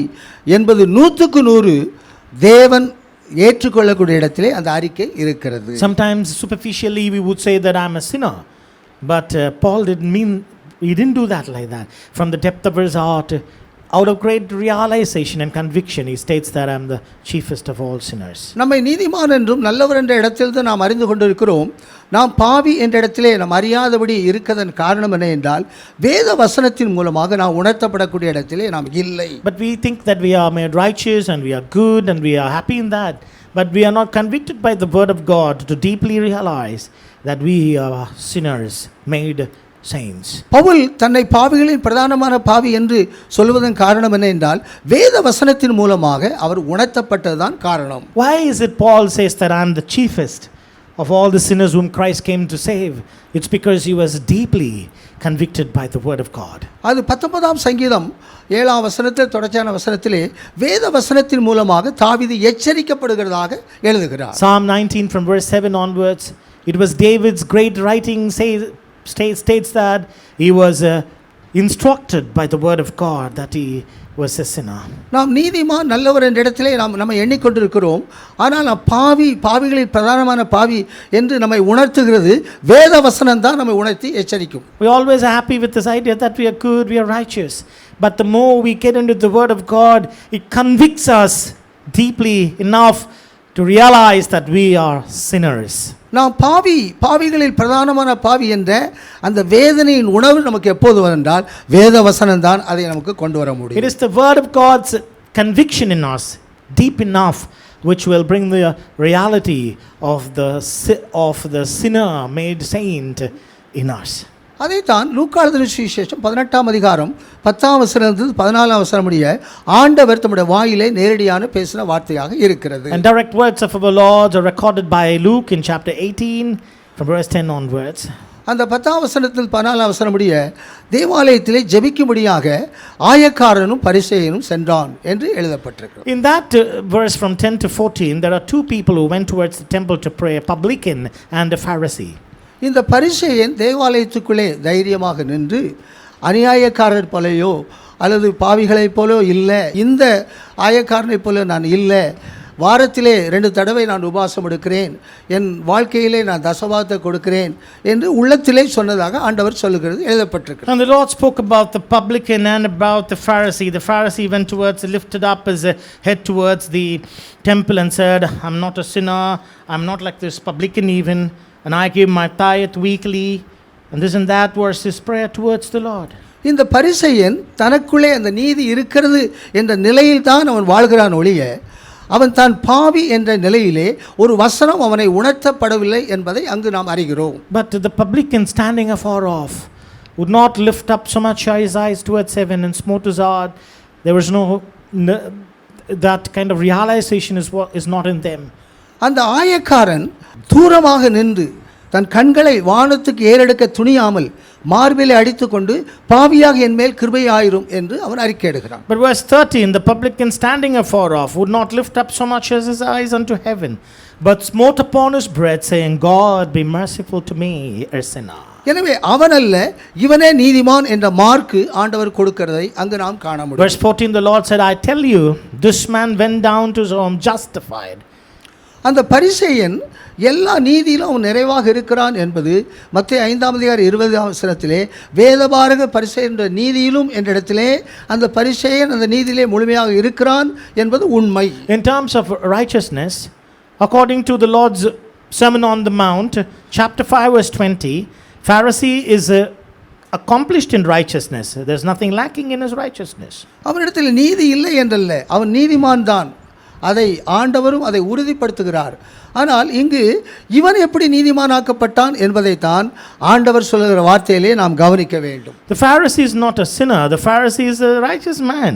Speaker 1: என்பது 100% தேவன் ஏற்றுக்கொள்ளக்கூடிய இடத்திலே அந்த அறிக்கை இருக்கிறது.
Speaker 2: Sometimes superficially we would say that I am a sinner, But Paul he didn't do that like that. From the depth of his heart, out of great realization and conviction, he states that I'm the chiefest of all sinners.
Speaker 1: நம்மை நீதிமான் என்றும் நல்லவர் என்ற இடத்தில் தான் நாம் அறிந்து கொண்டிருக்கிறோம். நாம் பாவி என்ற இடத்திலே நாம் அறியாதபடி இருக்கதன் காரணம் என்ன என்றால் வேத வசனத்தின் மூலமாக நாம் உணர்த்தப்படக்கூடிய இடத்திலே நாம் இல்லை.
Speaker 2: But we think that we are made righteous and we are good and we are happy in that. But we are not convicted by the word of God to deeply realize that we are sinners made saints.
Speaker 1: Pavul தன்னை பாவிகளின் பிரதானமான பாவி என்று சொல்வதன் காரணம் என்ன என்றால் வேத வசனத்தின் மூலமாக அவர் உணர்த்தப்பட்டதுதான் காரணம்.
Speaker 2: Why is it Paul says that I am the chiefest of all the sinners whom Christ came to save? It's because he was deeply convicted by the word of God.
Speaker 1: அது 19ஆம் சங்கீதம் 7ஆம் வசனத்தில் தொடர்ச்சியான வசனத்திலே வேத வசனத்தின் மூலமாக தாவீது எச்சரிக்கப்படுகிறதாக எழுதுகிறார்.
Speaker 2: Psalm 19 from verse 7 onwards, it was David's great writing states that he was instructed by the word of God that he was a sinner.
Speaker 1: நாம் நீதிமான் நல்லவர் என்ற இடத்திலே நம்ம எண்ணிக்கொண்டிருக்கிறோம். ஆனால் நாம் பாவிகளில் பிரதானமான பாவி என்று நம்மை உணர்த்துகிறது வேத வசனம் தான் நம்மை உணர்த்தி எச்சரிக்கும்.
Speaker 2: We always are happy with this idea that we are good, we are righteous. But the more we get into the word of God, it convicts us deeply enough to realize that we are sinners.
Speaker 1: நாம் பாவிகளில் பிரதானமான பாவி என்ற அந்த வேதனையின் உணர்வு நமக்கு எப்போது வந்தால் வேத வசனம் தான் அதை நமக்கு கொண்டு வர முடியும்.
Speaker 2: It is the word of God's conviction in us deep enough which will bring the reality of the sinner made saint in us.
Speaker 1: அதைத்தான் லூக்கா எழுதின சுவிசேஷம் 18ஆம் அதிகாரம் 10ஆம் வசனத்திலிருந்து 14ஆம் வசனம் முடிய ஆண்டவர் தம்முடைய வாயிலே நேரடியான பேசின வார்த்தையாக இருக்கிறது.
Speaker 2: And direct words of our Lord are recorded by Luke in chapter 18 from verse 10 onwards.
Speaker 1: அந்த 10ஆம் வசனத்தில் 14ஆம் வசனம் முடிய தேவாலயத்திலே ஜெபிக்கும்படியாக ஆயக்காரனும் பரிசேயனும் சென்றான் என்று எழுதப்பட்டிருக்கிறது.
Speaker 2: In that verse from 10 to 14 there are two people who went towards the temple to pray, a publican and a Pharisee.
Speaker 1: இந்த பரிசேயன் தேவாலயத்துக்குள்ளே தைரியமாக நின்று அநியாயக்காரர் போலையோ அல்லது பாவிகளைப் போலோ இல்லை, இந்த ஆயக்காரனைப் போல நான் இல்லை, வாரத்திலே 2 தடவை நான் உபவாசம் எடுக்கிறேன், என் வாழ்க்கையிலே நான் தசவாதத்தை கொடுக்கிறேன் என்று உள்ளத்திலே சொன்னதாக ஆண்டவர் சொல்லுகிறது எழுதப்பட்டிருக்கிறது.
Speaker 2: And the Lord spoke about the publican and about the Pharisee. The Pharisee went towards, lifted up his head towards the temple and said, I'm not a sinner, I'm not like this publican even, and I give my tithe weekly. And this and that was his prayer towards the Lord.
Speaker 1: இந்த பரிசேயன் தனக்குள்ளே அந்த நீதி இருக்கிறது என்ற நிலையில் தான் அவன் வாழ்கிறான் ஒழிய அவன் தான் பாவி என்ற நிலையிலே ஒரு வசனம் அவனை உணர்த்தப்படவில்லை என்பதை அங்கு நாம் அறிகிறோம்.
Speaker 2: But the publican standing afar off would not lift up so much his eyes towards heaven and smote his heart. There was no that kind of realization is not in them.
Speaker 1: அந்த ஆயக்காரன் தூரமாக நின்று தன் கண்களை வானத்துக்கு ஏறெடுக்க துணியாமல் மார்பிலே அடித்துக்கொண்டு பாவியாக என் மேல் கிருபை ஆயிரும் என்று அவன் அறிக்கையிடுகிறான்.
Speaker 2: But verse 13, the publican standing afar off would not lift up so much as his eyes unto heaven, but smote upon his breast, saying, God be merciful to me, a sinner.
Speaker 1: எனவே அவன் அல்ல இவனே நீதிமான் என்ற mark ஆண்டவர் கொடுக்கிறதை அங்கு நாம் காண முடியும்.
Speaker 2: Verse 14, the Lord said, I tell you, this man went down to his home justified.
Speaker 1: அந்த பரிசேயன் எல்லா நீதியிலும் அவன் நிறைவாக இருக்கிறான் என்பது மத்தேயு 5ஆம் அதிகாரம் 20ஆம் வசனத்திலே வேதபாரக பரிசேயன் என்ற நீதியிலும் என்ற இடத்திலே அந்த பரிசேயன் அந்த நீதியிலே முழுமையாக இருக்கிறான் என்பது உண்மை.
Speaker 2: In terms of righteousness, according to the Lord's Sermon on the Mount, chapter 5 verse 20, Pharisee is accomplished in righteousness. There's nothing lacking in his righteousness.
Speaker 1: அவனிடத்தில் நீதி இல்லை என்றல்ல, அவன் நீதிமான் தான். அதை ஆண்டவரும் அதை உறுதிப்படுத்துகிறார். ஆனால் இங்கு இவன் எப்படி நீதிமானாக்கப்பட்டான் என்பதைத்தான் ஆண்டவர் சொல்லுகிற வார்த்தையிலே நாம் கவனிக்க வேண்டும்.
Speaker 2: The Pharisee is not a sinner. The Pharisee is a righteous man.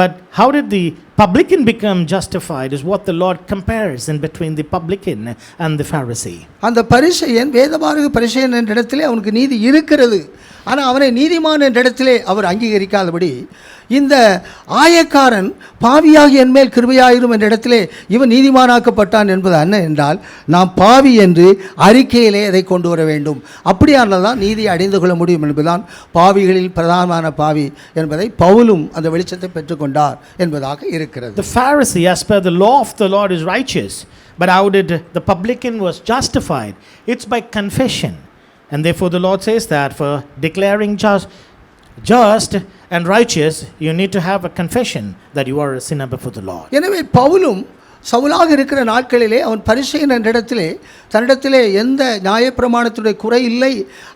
Speaker 2: But how did the publican become justified is what the Lord compares in between the publican and the Pharisee.
Speaker 1: அந்த பரிசேயன் வேதபாரக பரிசேயன் என்ற இடத்திலே அவனுக்கு நீதி இருக்கிறது, ஆனால் அவனை நீதிமான் என்ற இடத்திலே அவர் அங்கீகரிக்காதபடி இந்த ஆயக்காரன் பாவியாகி என் மேல் கிருபையாயிரும் என்ற இடத்திலே இவன் நீதிமானாக்கப்பட்டான் என்பது என்ன என்றால் நாம் பாவி என்று அறிக்கையிலே அதை கொண்டு வர வேண்டும். அப்படியானால் தான் நீதியை அடைந்து கொள்ள முடியும் என்பதுதான் பாவிகளில் பிரதானமான பாவி என்பதை பவுலும் அந்த வெளிச்சத்தை பெற்றுக்கொண்டார் என்பதாக இருக்கிறது.
Speaker 2: The Pharisee, as per the law of the Lord, is righteous. But how did the publican was justified? It's by confession. And therefore the Lord says that for declaring just and righteous, you need to have a confession that you are a sinner before the Lord.
Speaker 1: எனவே பவுலும் சவுலாக இருக்கிற நாட்களிலே அவன் பரிசேயன் என்ற இடத்திலே தன்னிடத்திலே எந்த நியாயப்பிரமாணத்துடைய குறை இல்லை,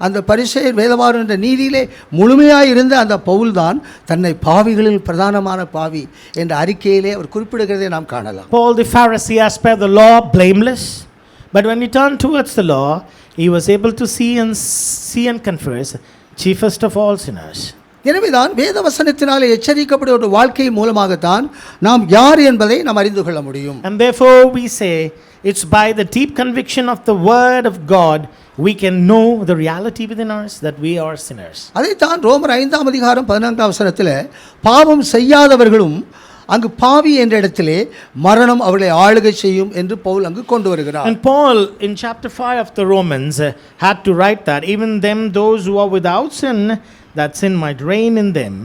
Speaker 1: அந்த பரிசேயர் வேதவாரம் என்ற நீதியிலே முழுமையாக இருந்த அந்த பவுல்தான் தன்னை பாவிகளில் பிரதானமான பாவி என்ற அறிக்கையிலே அவர் குறிப்பிடுகிறதை நாம் காணலாம்.
Speaker 2: Paul the Pharisee, as per the law, blameless, but when he turned towards the law, he was able to see and confess, chiefest of all sinners.
Speaker 1: எனவேதான் வேத வசனத்தினாலே எச்சரிக்கப்பட்ட ஒரு வாழ்க்கை மூலமாகத்தான் நாம் யார் என்பதை நாம் அறிந்து கொள்ள முடியும்.
Speaker 2: And therefore we say it's by the deep conviction of the word of God we can know the reality within us that we are sinners.
Speaker 1: அதைத்தான் ரோமர் 5ஆம் அதிகாரம் 14ஆம் வசனத்திலே பாவம் செய்யாதவர்களும் அங்கு பாவி என்ற இடத்திலே மரணம் அவர்களை ஆளுகை செய்யும் என்று பவுல் அங்கு கொண்டு வருகிறார்.
Speaker 2: And Paul in chapter 5 of the Romans had to write that even them those who are without sin, that sin might reign in them.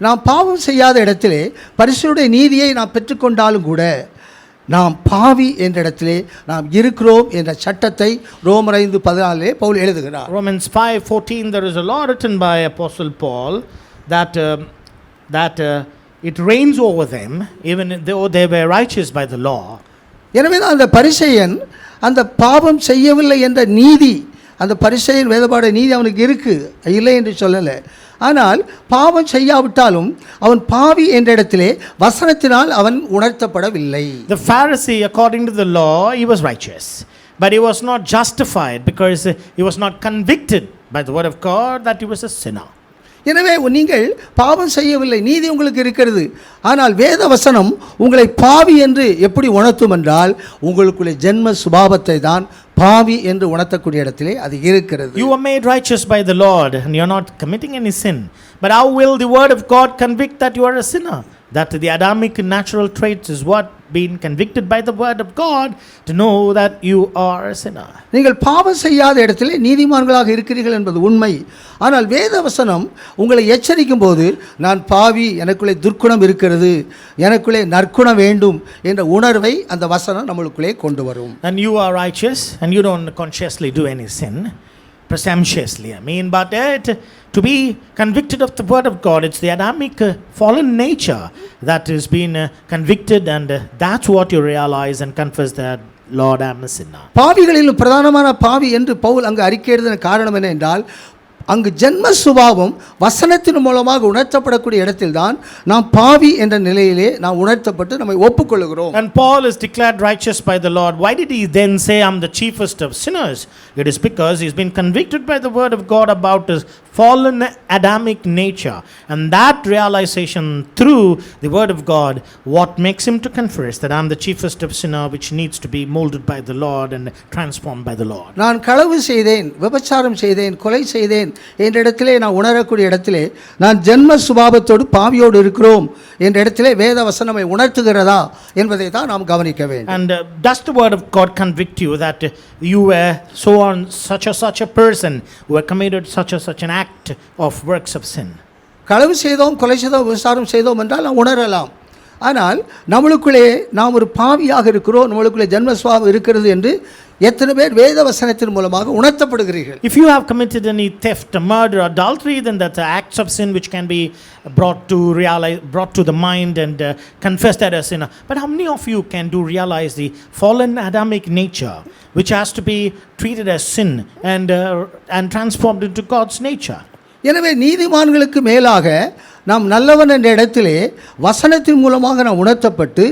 Speaker 1: நாம் பாவம் செய்யாத இடத்திலே பரிசுத்தருடைய நீதியை நாம் பெற்றுக்கொண்டாலும் கூட நாம் பாவி என்ற இடத்திலே நாம் இருக்கிறோம் என்ற சட்டத்தை ரோமர் 5:14 பவுல் எழுதுகிறார்.
Speaker 2: Romans 5:14, there is a law written by Apostle Paul that it reigns over them even though they were righteous by the law.
Speaker 1: எனவே தான் அந்த பரிசேயன் அந்த பாவம் செய்யவில்லை என்ற நீதி, அந்த பரிசேயன் வேதபாட நீதி அவனுக்கு இருக்கு, இல்லை என்று சொல்லலை. ஆனால் பாவம் செய்யாவிட்டாலும் அவன் பாவி என்ற இடத்திலே வசனத்தினால் அவன் உணர்த்தப்படவில்லை.
Speaker 2: The Pharisee, according to the law, he was righteous, but he was not justified because he was not convicted by the word of God that he was a sinner.
Speaker 1: எனவே நீங்கள் பாவம் செய்யவில்லை, நீதி உங்களுக்கு இருக்கிறது, ஆனால் வேத வசனம் உங்களை பாவி என்று எப்படி உணர்த்தும் என்றால் உங்களுக்குள்ளே ஜென்ம சுபாவத்தை தான் பாவி என்று உணர்த்தக்கூடிய இடத்திலே அது இருக்கிறது.
Speaker 2: You were made righteous by the Lord and you are not committing any sin, but how will the word of God convict that you are a sinner? That the Adamic natural traits is what being convicted by the word of God to know that you are a sinner.
Speaker 1: நீங்கள் பாவம் செய்யாத இடத்திலே நீதிமான்களாக இருக்கிறீர்கள் என்பது உண்மை. ஆனால் வேத வசனம் உங்களை எச்சரிக்கும் போது நான் பாவி, எனக்குள்ளே துர்க்குணம் இருக்கிறது, எனக்குள்ளே நற்குணம் வேண்டும் என்ற உணர்வை அந்த வசனம் நம்மளுக்குள்ளே கொண்டு வரும்.
Speaker 2: And you are righteous and you don't consciously do any sin, presumptuously but to be convicted of the word of God, it's the Adamic fallen nature that is being convicted, and that's what you realize and confess that Lord, I am a sinner.
Speaker 1: பாவிகளிலும் பிரதானமான பாவி என்று பவுல் அங்கு அறிக்கை எழுதின காரணம் என்ன என்றால் அங்கு ஜென்ம சுபாவம் வசனத்தின் மூலமாக உணர்த்தப்படக்கூடிய இடத்தில்தான் நாம் பாவி என்ற நிலையிலே நாம் உணர்த்தப்பட்டு நம்மை ஒப்புக்கொள்கிறோம்.
Speaker 2: And Paul is declared righteous by the Lord. Why did he then say I'm the chiefest of sinners? It is because he's been convicted by the word of God about his fallen Adamic nature, and that realization through the word of God what makes him to confess that I'm the chiefest of sinner, which needs to be molded by the Lord and transformed by the Lord.
Speaker 1: நான் களவு செய்தேன், விபச்சாரம் செய்தேன், கொலை செய்தேன் என்ற இடத்திலே நான் உணரக்கூடிய இடத்திலே நான் ஜென்ம சுபாவத்தோடு பாவியோடு இருக்கிறோம் என்ற இடத்திலே வேத வசனம் நம்மை உணர்த்துகிறதா என்பதை தான் நாம் கவனிக்க வேண்டும்.
Speaker 2: And does the word of God convict you that you were so on such a person who had committed such an act of works of sin?
Speaker 1: களவு செய்தோம், கொலை செய்தோம், விபச்சாரம் செய்தோம் என்றால் நாம் உணரலாம். ஆனால் நம்மளுக்குள்ளே நாம் ஒரு பாவியாக இருக்கிறோம், நம்மளுக்குள்ளே ஜென்ம சுபாவம் இருக்கிறது என்று எத்தனை பேர் வேத வசனத்தின் மூலமாக உணர்த்தப்படுகிறீர்கள்?
Speaker 2: If you have committed any theft, murder, adultery, then that's acts of sin which can be brought to the mind and confessed as a sinner. But how many of you can realize the fallen Adamic nature which has to be treated as sin and transformed into God's nature?
Speaker 1: எனவே நீதிமான்களுக்கு மேலாக நாம் நல்லவன் என்ற இடத்திலே வசனத்தின் மூலமாக நாம் உணர்த்தப்பட்டு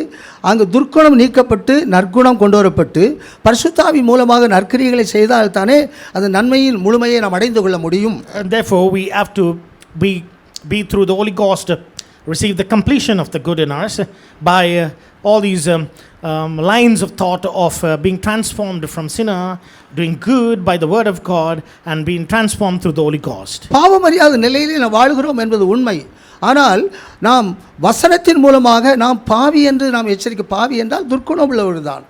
Speaker 1: அங்கு துர்க்குணம் நீக்கப்பட்டு நற்குணம் கொண்டு வரப்பட்டு பரிசுத்தாவி மூலமாக நற்கிரியைகளை செய்தால் தானே அந்த நன்மையின் முழுமையை நாம் அடைந்து கொள்ள முடியும்.
Speaker 2: And therefore we have to be through the Holy Ghost receive the completion of the good in us by all these lines of thought of being transformed from sinner, doing good by the word of God, and being transformed through the Holy Ghost.
Speaker 1: பாவம் அறியாத நிலையிலே நாம் வாழ்கிறோம் என்பது உண்மை. ஆனால் நாம் வசனத்தின் மூலமாக நாம் பாவி என்று நாம் எச்சரிக்க, பாவி என்றால் துர்க்குணம் உள்ளவர் தான்.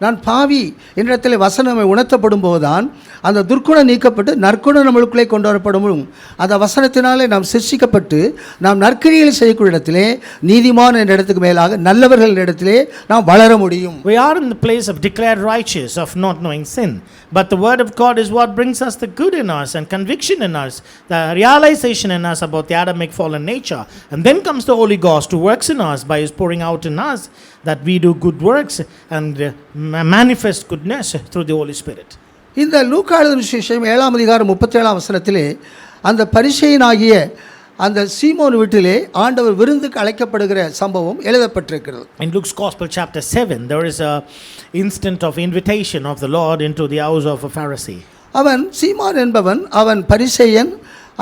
Speaker 1: நான் பாவி என்னிடத்தில் வசனம் உணர்த்தப்படும் போதுதான் அந்த துர்க்குணம் நீக்கப்பட்டு நற்குணம் நம்மளுக்குள்ளே கொண்டு வரப்படும். அந்த வசனத்தினாலே நாம் சிருஷ்டிக்கப்பட்டு நாம் நற்கிரியைகளை செய்யக்கூடிய இடத்திலே நீதிமான் என்ற இடத்துக்கு மேலாக நல்லவர்கள் என்ற இடத்திலே நாம் வளர முடியும்.
Speaker 2: We are in the place of declared righteous, of not knowing sin. But the word of God is what brings us the good in us and conviction in us, the realization in us about the Adamic fallen nature. And then comes the Holy Ghost who works in us by his pouring out in us that we do good works and manifest goodness through the Holy Spirit.
Speaker 1: இந்த லூக்கா எழுதின விசேஷம் 7ஆம் அதிகாரம் 37ஆம் வசனத்திலே அந்த பரிசேயனாகிய அந்த சீமோன் வீட்டிலே ஆண்டவர் விருந்துக்கு அழைக்கப்படுகிற சம்பவம் எழுதப்பட்டிருக்கிறது.
Speaker 2: In Luke's Gospel chapter 7 there is a instant of invitation of the Lord into the house of a Pharisee.
Speaker 1: அவன் சீமோன் என்பவன் அவன் பரிசேயன்.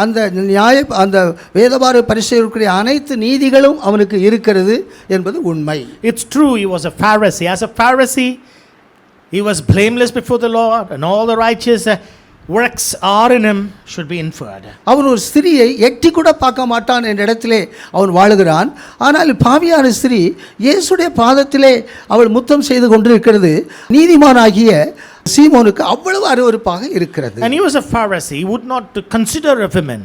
Speaker 1: அந்த வேதபார பரிசேயருக்குரிய அனைத்து நீதிகளும் அவனுக்கு இருக்கிறது என்பது உண்மை.
Speaker 2: It's true he was a Pharisee. As a Pharisee he was blameless before the Lord and all the righteous works are in him should be inferred.
Speaker 1: அவன் ஒரு ஸ்திரியை எட்டி கூட பார்க்க மாட்டான் என்ற இடத்திலே அவன் வாழுகிறான். ஆனால் பாவியான ஸ்திரீ இயேசுடைய பாதத்திலே அவள் முத்தம் செய்து கொண்டிருக்கிறது நீதிமானாகிய சீமோனுக்கு அவ்வளவு அருவருப்பாக இருக்கிறது.
Speaker 2: And he was a Pharisee. He would not consider a woman,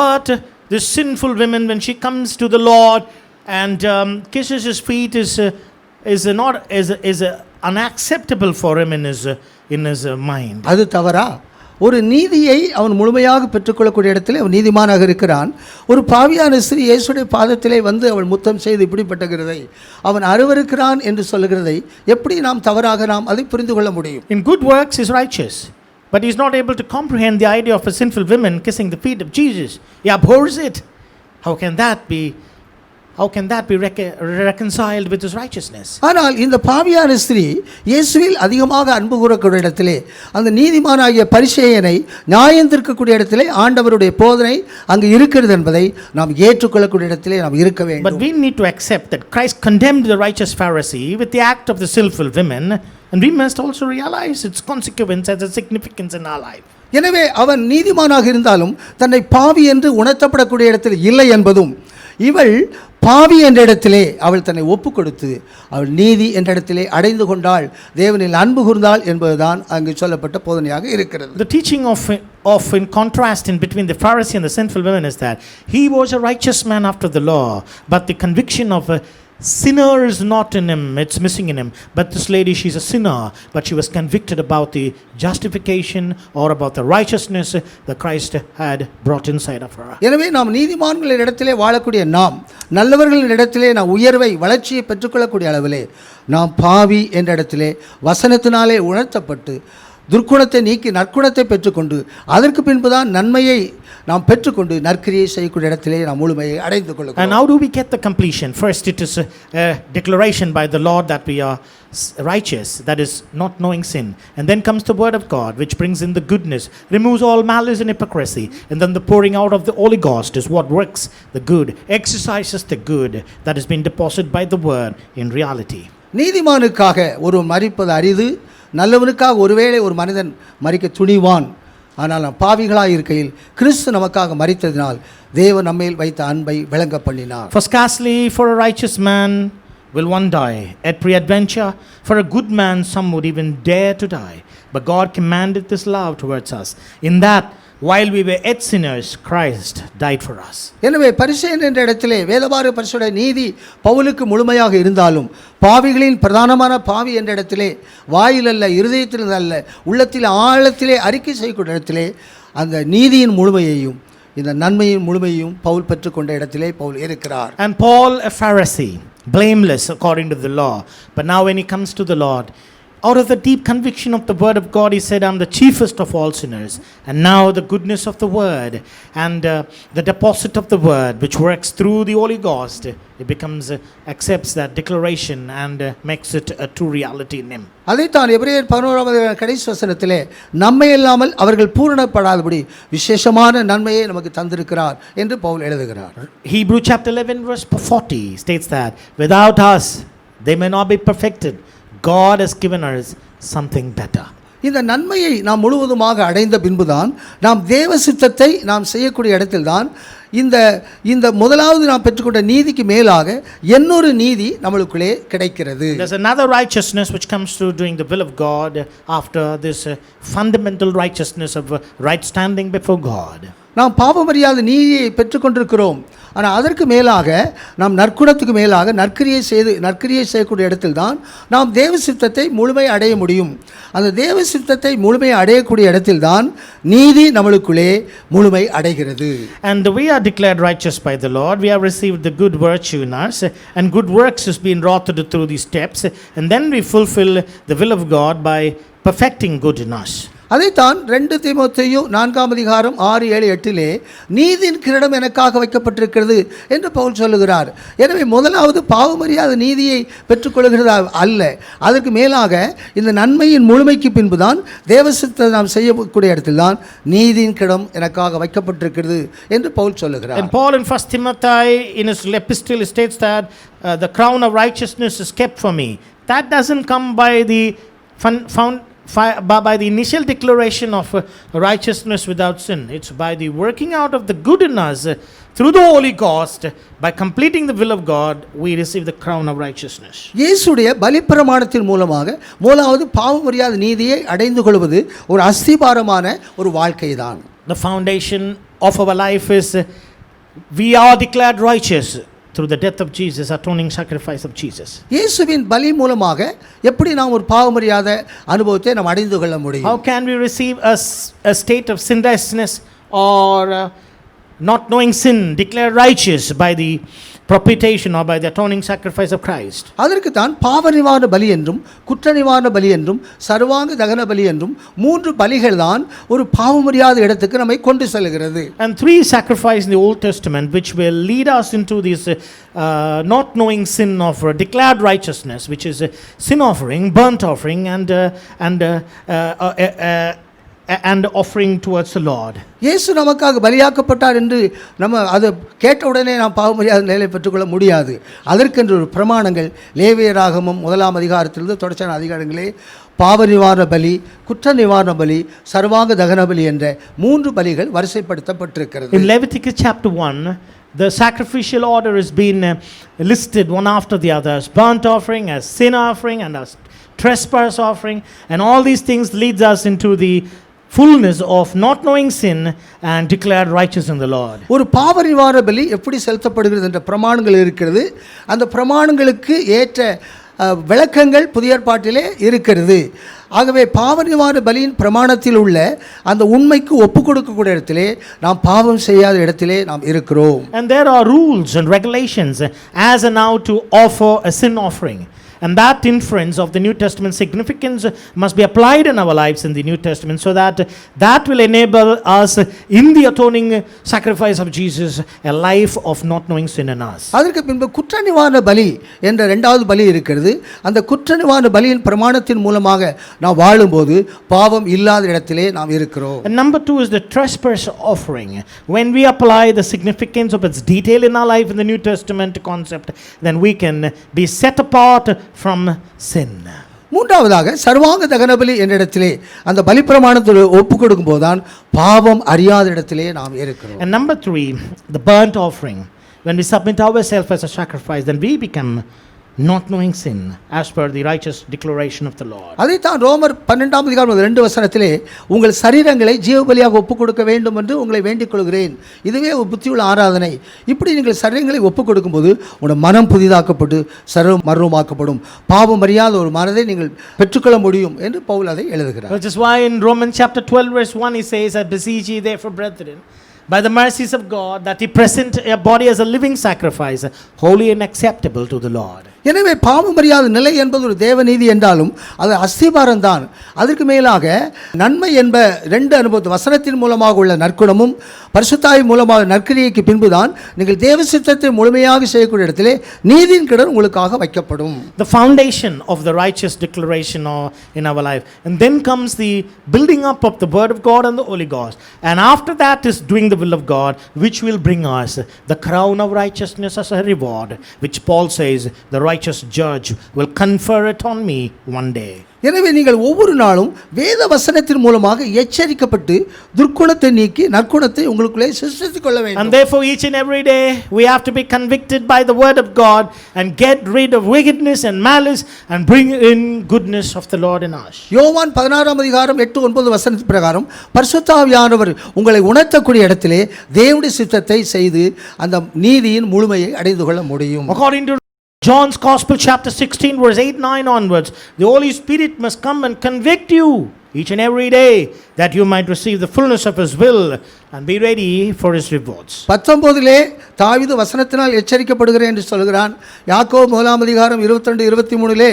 Speaker 2: but this sinful woman, when she comes to the Lord and kisses his feet, is unacceptable for him in his mind.
Speaker 1: அது தவறா? ஒரு நீதியை அவன் முழுமையாக பெற்றுக்கொள்ளக்கூடிய இடத்திலே அவன் நீதிமானாக இருக்கிறான். ஒரு பாவியான ஸ்திரீ இயேசுடைய பாதத்திலே வந்து அவள் முத்தம் செய்து இப்படிப்பட்டகிறதை அவன் அருவருக்கிறான் என்று சொல்லுகிறதை எப்படி நாம் தவறாக நாம் அதை புரிந்து கொள்ள முடியும்?
Speaker 2: In good works is righteous, but he is not able to comprehend the idea of a sinful woman kissing the feet of Jesus. He abhors it. How can that be reconciled with his righteousness?
Speaker 1: ஆனால் இந்த பாவியான ஸ்திரீ இயேசுவில் அதிகமாக அன்பு கூறக்கூடிய இடத்திலே அந்த நீதிமானாகிய பரிசேயனை நியாயம் தீர்க்கக்கூடிய இடத்திலே ஆண்டவருடைய போதனை அங்கு இருக்கிறது என்பதை நாம் ஏற்றுக்கொள்ளக்கூடிய இடத்திலே நாம் இருக்க வேண்டும்.
Speaker 2: But we need to accept that Christ condemned the righteous Pharisee with the act of the sinful women, and we must also realize its consequence as a significance in our life.
Speaker 1: எனவே அவன் நீதிமானாக இருந்தாலும் தன்னை பாவி என்று உணர்த்தப்படக்கூடிய இடத்தில் இல்லை என்பதும் இவள் பாவி என்ற இடத்திலே அவள் தன்னை ஒப்பு கொடுத்து அவள் நீதி என்ற இடத்திலே அடைந்து கொண்டாள், தேவனில் அன்பு கூர்ந்தாள் என்பதுதான் அங்கு சொல்லப்பட்ட போதனையாக இருக்கிறது.
Speaker 2: The teaching of in contrast in between the Pharisee and the sinful woman is that he was a righteous man after the law, but the conviction of a sinner is not in him, it's missing in him. But this lady, she's a sinner, but she was convicted about the justification or about the righteousness that Christ had brought inside of her.
Speaker 1: எனவே நாம் நீதிமான்களின் இடத்திலே வாழக்கூடிய நாம் நல்லவர்களின் இடத்திலே நாம் உயர்வை வளர்ச்சியை பெற்றுக்கொள்ளக்கூடிய அளவிலே நாம் பாவி என்ற இடத்திலே வசனத்தினாலே உணர்த்தப்பட்டு துர்க்குணத்தை நீக்கி நற்குணத்தை பெற்றுக்கொண்டு அதற்கு பின்புதான் நன்மையை நாம் பெற்றுக்கொண்டு நற்கிரியை செய்யக்கூடிய இடத்திலே நாம் முழுமையை அடைந்து கொள்ளுகிறோம்.
Speaker 2: And how do we get the completion? First, it is a declaration by the Lord that we are righteous, that is not knowing sin. And then comes the word of God, which brings in the goodness, removes all malice and hypocrisy. And then the pouring out of the Holy Ghost is what works the good, exercises the good that has been deposited by the word in reality.
Speaker 1: நீதிமானுக்காக ஒருவன் மரிப்பது அரிது, நல்லவனுக்காக ஒருவேளை ஒரு மனிதன் மரிக்க துணிவான். ஆனால் நாம் பாவிகளாக இருக்கையில் கிறிஸ்து நமக்காக மரித்ததினால் தேவன் நம்மேல் வைத்த அன்பை விளங்க பண்ணினார்.
Speaker 2: For scarcely for a righteous man will one die, at peradventure for a good man some would even dare to die. But God commanded this love towards us, in that while we were yet sinners, Christ died for us.
Speaker 1: எனவே பரிசேயன் என்ற இடத்திலே வேதபார பரிசுடைய நீதி பவுலுக்கு முழுமையாக இருந்தாலும் பாவிகளின் பிரதானமான பாவி என்ற இடத்திலே வாயில் அல்ல, இருதயத்தில் அல்ல, உள்ளத்தில் ஆழத்திலே அறிக்கை செய்யக்கூடிய இடத்திலே அந்த நீதியின் முழுமையையும் இந்த நன்மையின் முழுமையையும் பவுல் பெற்றுக்கொண்ட இடத்திலே பவுல் இருக்கிறார்.
Speaker 2: And Paul, a Pharisee, blameless according to the law, but now when he comes to the Lord, out of the deep conviction of the word of God, he said, I'm the chiefest of all sinners. And now the goodness of the word and the deposit of the word, which works through the Holy Ghost, it becomes, accepts that declaration and makes it a true reality in him.
Speaker 1: அதைத்தான் எபிரேயர் 11 கடைசி வசனத்திலே நம்மை இல்லாமல் அவர்கள் பூரணப்படாதபடி விசேஷமான நன்மையை நமக்கு தந்திருக்கிறார் என்று பவுல் எழுதுகிறார்.
Speaker 2: Hebrew chapter 11 verse 40 states that without us they may not be perfected. God has given us something better.
Speaker 1: இந்த நன்மையை நாம் முழுவதுமாக அடைந்த பின்புதான் நாம் தேவ சித்தத்தை நாம் செய்யக்கூடிய இடத்தில்தான் இந்த இந்த முதலாவது நாம் பெற்றுக்கொண்ட நீதிக்கு மேலாக இன்னொரு நீதி நம்மளுக்குள்ளே கிடைக்கிறது.
Speaker 2: There's another righteousness which comes through doing the will of God after this fundamental righteousness of right standing before God.
Speaker 1: நாம் பாவமறியாத நீதியை பெற்றுக்கொண்டிருக்கிறோம். ஆனால் அதற்கு மேலாக நாம் நற்குணத்துக்கு மேலாக நற்கிரியை செய்யக்கூடிய இடத்தில் தான் நாம் தேவ சித்தத்தை முழுமை அடைய முடியும். அந்த தேவ சித்தத்தை முழுமை அடையக்கூடிய இடத்தில் தான் நீதி நம்மளுக்குள்ளே முழுமை அடைகிறது.
Speaker 2: And we are declared righteous by the Lord. We have received the good virtue in us, and good works has been wrought through these steps, and then we fulfill the will of God by perfecting good in us.
Speaker 1: அதைத்தான் 2 தீமோத்தேயு 4:6-7-8 நீதியின் கிரீடம் எனக்காக வைக்கப்பட்டிருக்கிறது என்று பவுல் சொல்லுகிறார். எனவே முதலாவது பாவமறியாத நீதியை பெற்றுக்கொள்கிறது அல்ல, அதற்கு மேலாக இந்த நன்மையின் முழுமைக்கு பின்புதான் தேவசித்தத்தை நாம் செய்யக்கூடிய இடத்தில் தான் நீதியின் கிரீடம் எனக்காக வைக்கப்பட்டிருக்கிறது என்று பவுல் சொல்லுகிறார்.
Speaker 2: And Paul in 1 Timothy in his epistle states that the crown of righteousness is kept for me. That doesn't come by the by the initial declaration of righteousness without sin. It's by the working out of the good in us through the Holy Ghost. By completing the will of God, we receive the crown of righteousness.
Speaker 1: இயேசுடைய பலிப்பிரமாணத்தின் மூலமாக முதலாவது பாவமறியாத நீதியை அடைந்து கொள்வது ஒரு அஸ்திபாரமான ஒரு வாழ்க்கை தான்.
Speaker 2: The foundation of our life is we are declared righteous through the death of Jesus, atoning sacrifice of Jesus.
Speaker 1: இயேசுவின் பலி மூலமாக எப்படி நாம் ஒரு பாவமறியாத அனுபவத்தை நாம் அடைந்து கொள்ள முடியும்?
Speaker 2: How can we receive a state of sinlessness or not knowing sin, declared righteous by the propitiation or by the atoning sacrifice of Christ?
Speaker 1: அதற்கு தான் பாவ நிவாரண பலி என்றும் குற்ற நிவாரண பலி என்றும் சர்வாங்க தகன பலி என்றும் 3 பலிகள் தான் ஒரு பாவமறியாத இடத்துக்கு நம்மை கொண்டு செல்கிறது.
Speaker 2: And 3 sacrifices in the Old Testament which will lead us into this not knowing sin of declared righteousness, which is sin offering, burnt offering, and offering towards the Lord.
Speaker 1: இயேசு நமக்காக பலியாக்கப்பட்டார் என்று நம்ம அதை கேட்ட உடனே நாம் பாவமறியாத நிலையை பெற்றுக்கொள்ள முடியாது. அதற்கென்று ஒரு பிரமாணங்கள் லேவியராகமம் 1 அதிகாரத்திலிருந்து தொடர்ச்சியான அதிகாரங்களே பாவ நிவாரண பலி, குற்ற நிவாரண பலி, சர்வாங்க தகன பலி என்ற 3 பலிகள் வரிசைப்படுத்தப்பட்டிருக்கிறது.
Speaker 2: In Leviticus chapter 1, the sacrificial order has been listed one after the other, as burnt offering, as sin offering, and as trespass offering, and all these things leads us into the fullness of not knowing sin and declared righteous in the Lord.
Speaker 1: ஒரு பாவ நிவாரண பலி எப்படி செலுத்தப்படுகிறது என்ற பிரமாணங்கள் இருக்கிறது. அந்த பிரமாணங்களுக்கு ஏற்ற விளக்கங்கள் புதிய ஏற்பாட்டிலே இருக்கிறது. ஆகவே பாவ நிவாரண பலியின் பிரமாணத்தில் உள்ள அந்த உண்மைக்கு ஒப்பு கொடுக்கக்கூடிய இடத்திலே நாம் பாவம் செய்யாத இடத்திலே நாம் இருக்கிறோம்.
Speaker 2: And there are rules and regulations as and how to offer a sin offering. And that inference of the New Testament significance must be applied in our lives in the New Testament, so that will enable us in the atoning sacrifice of Jesus a life of not knowing sin in us.
Speaker 1: அதற்கு பின்பு குற்ற நிவாரண பலி என்ற 2வது பலி இருக்கிறது. அந்த குற்ற நிவாரண பலியின் பிரமாணத்தின் மூலமாக நாம் வாழும்போது பாவம் இல்லாத இடத்திலே நாம் இருக்கிறோம்.
Speaker 2: And number 2 is the trespass offering. When we apply the significance of its detail in our life in the New Testament concept, then we can be set apart from sin.
Speaker 1: மூன்றாவதாக சர்வாங்க தகனபலி என்ற இடத்திலே அந்த பலி பிரமாணத்தை ஒப்பு கொடுக்கும் போதுதான் பாவம் அறியாத இடத்திலே நாம் இருக்கிறோம்.
Speaker 2: And number 3, the burnt offering. When we submit ourselves as a sacrifice, then we become not knowing sin as per the righteous declaration of the Lord.
Speaker 1: அதைத்தான் ரோமர் 12 அதிகாரம் 2 வசனத்திலே உங்கள் சரீரங்களை ஜீவபலியாக ஒப்பு கொடுக்க வேண்டும் என்று உங்களை வேண்டிக் கொள்கிறேன், இதுவே ஒரு புத்தியுள்ள ஆராதனை. இப்படி நீங்கள் சரீரங்களை ஒப்பு கொடுக்கும்போது உங்கள் மனம் புதிதாக்கப்பட்டு சர்வம் மறுரூபமாக்கப்படும், பாவம் அறியாத ஒரு மனதை நீங்கள் பெற்றுக்கொள்ள முடியும் என்று பவுல் அதை எழுதுகிறார்.
Speaker 2: Which is why in Romans chapter 12 verse 1 he says, I beseech ye therefore brethren, by the mercies of God, that he present your body as a living sacrifice, holy and acceptable to the Lord.
Speaker 1: எனவே பாவம் அறியாத நிலை என்பது ஒரு தேவநீதி என்றாலும் அது அஸ்திபாரம் தான். அதற்கு மேலாக நன்மை என்ப 2 அனுபவத்து வசனத்தின் மூலமாக உள்ள நற்குணமும் பரிசுத்தாவி மூலமாக நற்கிரியைக்கு பின்புதான் நீங்கள் தேவ சித்தத்தை முழுமையாக செய்யக்கூடிய இடத்திலே நீதியின் கிரீடம் உங்களுக்காக வைக்கப்படும்.
Speaker 2: The foundation of the righteous declaration in our life, and then comes the building up of the word of God and the Holy Ghost, and after that is doing the will of God, which will bring us the crown of righteousness as a reward, which Paul says the righteous judge will confer it on me one day.
Speaker 1: எனவே நீங்கள் ஒவ்வொரு நாளும் வேத வசனத்தின் மூலமாக எச்சரிக்கப்பட்டு துர்க்குணத்தை நீக்கி நற்குணத்தை உங்களுக்குள்ளே சிருஷ்டித்துக் கொள்ள வேண்டும்.
Speaker 2: And therefore each and every day we have to be convicted by the word of God and get rid of wickedness and malice and bring in goodness of the Lord in us.
Speaker 1: யோவான் 16 அதிகாரம் 8-9 வசனத்தின் பிரகாரம் பரிசுத்த ஆவியானவர் உங்களை உணர்த்தக்கூடிய இடத்திலே தேவனுடைய சித்தத்தை செய்து அந்த நீதியின் முழுமையை அடைந்து கொள்ள முடியும்.
Speaker 2: According to John's Gospel chapter 16 verse 8-9 onwards, the Holy Spirit must come and convict you each and every day that you might receive the fullness of His will and be ready for His rewards.
Speaker 1: 19 தாவீது வசனத்தினால் எச்சரிக்கப்படுகிறேன் என்று சொல்கிறான். யாக்கோபு 1 அதிகாரம் 22-23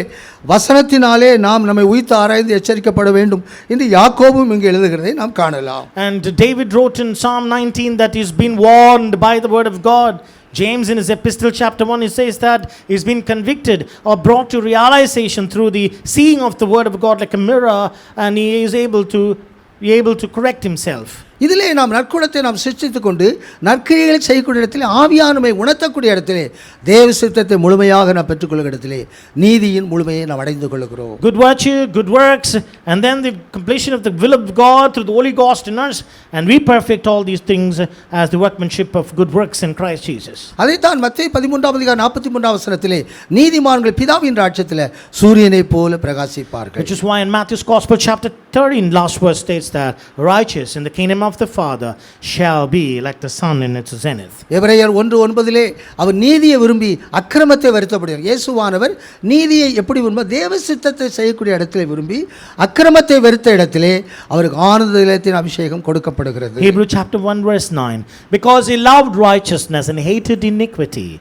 Speaker 1: வசனத்தினாலே நாம் நம்மை உய்த்து ஆராய்ந்து எச்சரிக்கப்பட வேண்டும் என்று யாக்கோபும் இங்கு எழுதுகிறதை நாம் காணலாம்.
Speaker 2: And David wrote in Psalm 19 that he's been warned by the word of God. James in his epistle chapter 1 he says that he's been convicted or brought to realization through the seeing of the word of God like a mirror, and he is able to correct himself.
Speaker 1: இதிலே நாம் நற்குணத்தை நாம் சிருஷ்டித்துக் கொண்டு நற்கிரியைகளை செய்யக்கூடிய இடத்திலே ஆவியானமை உணர்த்தக்கூடிய இடத்திலே தேவ சித்தத்தை முழுமையாக நாம் பெற்றுக்கொள்கிற இடத்திலே நீதியின் முழுமையை நாம் அடைந்து கொள்கிறோம்.
Speaker 2: Good virtue, good works, and then the completion of the will of God through the Holy Ghost in us, and we perfect all these things as the workmanship of good works in Christ Jesus.
Speaker 1: அதைத்தான் மத்தேயு 13 அதிகாரம் 43 வசனத்திலே நீதிமான்கள் பிதாவின் ராஜ்யத்திலே சூரியனைப் போல பிரகாசிப்பார்கள்.
Speaker 2: Which is why in Matthew's Gospel chapter 13 last verse states that righteous in the kingdom of the Father shall be like the sun in its zenith.
Speaker 1: எபிரேயர் 1:9 அவர் நீதியை விரும்பி அக்கிரமத்தை வெறுத்தபடியார். இயேசுவானவர் நீதியை எப்படி விரும்ப தேவ சித்தத்தை செய்யக்கூடிய இடத்திலே விரும்பி அக்கிரமத்தை வெறுத்த இடத்திலே அவருக்கு ஆனந்த தைலத்தின் அபிஷேகம் கொடுக்கப்படுகிறது.
Speaker 2: Hebrew chapter 1 verse 9, because he loved righteousness and hated iniquity,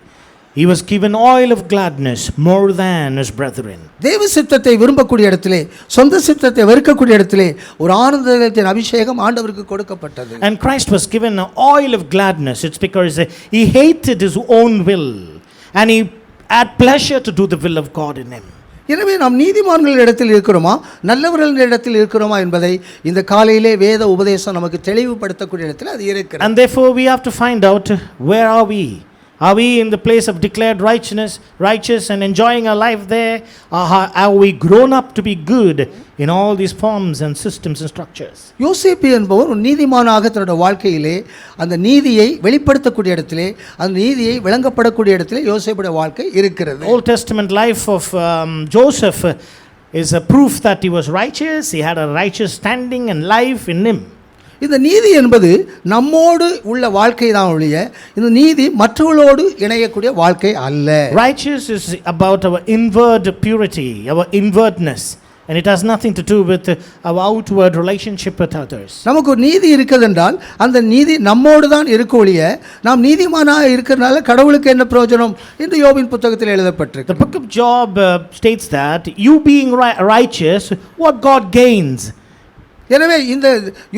Speaker 2: he was given oil of gladness more than his brethren.
Speaker 1: தேவ சித்தத்தை விரும்பக்கூடிய இடத்திலே சொந்த சித்தத்தை வெறுக்கக்கூடிய இடத்திலே ஒரு ஆனந்த தைலத்தின் அபிஷேகம் ஆண்டவருக்கு கொடுக்கப்பட்டது.
Speaker 2: And Christ was given an oil of gladness. It's because he hated his own will and he had pleasure to do the will of God in him.
Speaker 1: எனவே நாம் நீதிமான்கள் இடத்தில் இருக்கிறோமா நல்லவர்கள் இடத்தில் இருக்கிறோமா என்பதை இந்த காலையிலே வேத உபதேசம் நமக்கு தெளிவுபடுத்தக்கூடிய இடத்தில் அது இருக்கிறது.
Speaker 2: And therefore we have to find out, where are we? Are we in the place of declared righteous and enjoying our life there? Or have we grown up to be good in all these forms and systems and structures?
Speaker 1: யோசேப்பு என்பவர் ஒரு நீதிமானாக தன்னுடைய வாழ்க்கையிலே அந்த நீதியை வெளிப்படுத்தக்கூடிய இடத்திலே அந்த நீதியை விளங்கப்படக்கூடிய இடத்திலே யோசேப்புடைய வாழ்க்கை இருக்கிறது.
Speaker 2: Old Testament life of Joseph is a proof that he was righteous. He had a righteous standing and life in him.
Speaker 1: இந்த நீதி என்பது நம்மோடு உள்ள வாழ்க்கை தான் ஒழிய இந்த நீதி மற்றவர்களோடு இணையக்கூடிய வாழ்க்கை அல்ல.
Speaker 2: Righteous is about our inward purity, our inwardness, and it has nothing to do with our outward relationship with others.
Speaker 1: நமக்கு ஒரு நீதி இருக்குது என்றால் அந்த நீதி நம்மோடு தான் இருக்க ஒழிய நாம் நீதிமானாக இருக்கிறனால கடவுளுக்கு என்ன பிரயோஜனம் என்று யோபின் புத்தகத்தில் எழுதப்பட்டிருக்கு.
Speaker 2: The book of Job states that you being righteous, what God gains.
Speaker 1: எனவே இந்த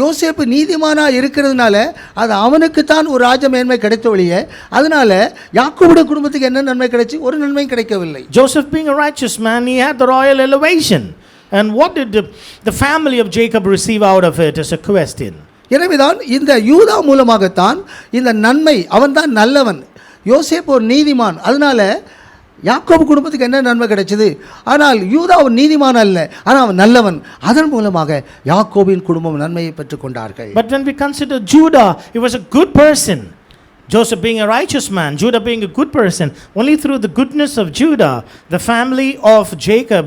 Speaker 1: யோசேப்பு நீதிமானா இருக்கிறதுனால அது அவனுக்கு தான் ஒரு ராஜ மேன்மை கிடைத்த ஒழிய அதனால யாக்கோபுடைய குடும்பத்துக்கு என்ன நன்மை கிடைச்சு ஒரு நன்மையும் கிடைக்கவில்லை.
Speaker 2: Joseph being a righteous man, he had the royal elevation. And what did the family of Jacob receive out of it is a question.
Speaker 1: எனவேதான் இந்த யூதா மூலமாகத்தான் இந்த நன்மை அவன்தான் நல்லவன் யோசேப்பு ஒரு நீதிமான் அதனால யாக்கோபு குடும்பத்துக்கு என்ன நன்மை கிடைச்சது ஆனால் யூதா ஒரு நீதிமான் அல்ல ஆனால் அவன் நல்லவன் அதன் மூலமாக யாக்கோபின் குடும்பம் நன்மையை பெற்றுக்கொண்டார்கள்.
Speaker 2: But when we consider Judah, he was a good person. Joseph being a righteous man, Judah being a good person, only through the goodness of Judah the family of Jacob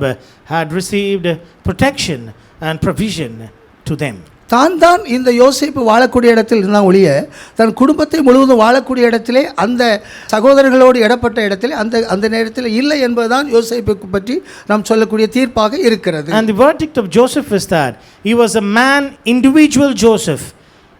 Speaker 2: had received protection and provision to them.
Speaker 1: தான் இந்த யோசேப்பு வாழக்கூடிய இடத்தில் இருந்தால் ஒழிய தன் குடும்பத்தை முழுவதும் வாழக்கூடிய இடத்திலே அந்த சகோதரர்களோடு இடப்பட்ட இடத்திலே அந்த நேரத்தில் இல்லை என்பதுதான் யோசேப்புக்கு பற்றி நாம் சொல்லக்கூடிய தீர்ப்பாக இருக்கிறது.
Speaker 2: And the verdict of Joseph is that he was a man, individual Joseph.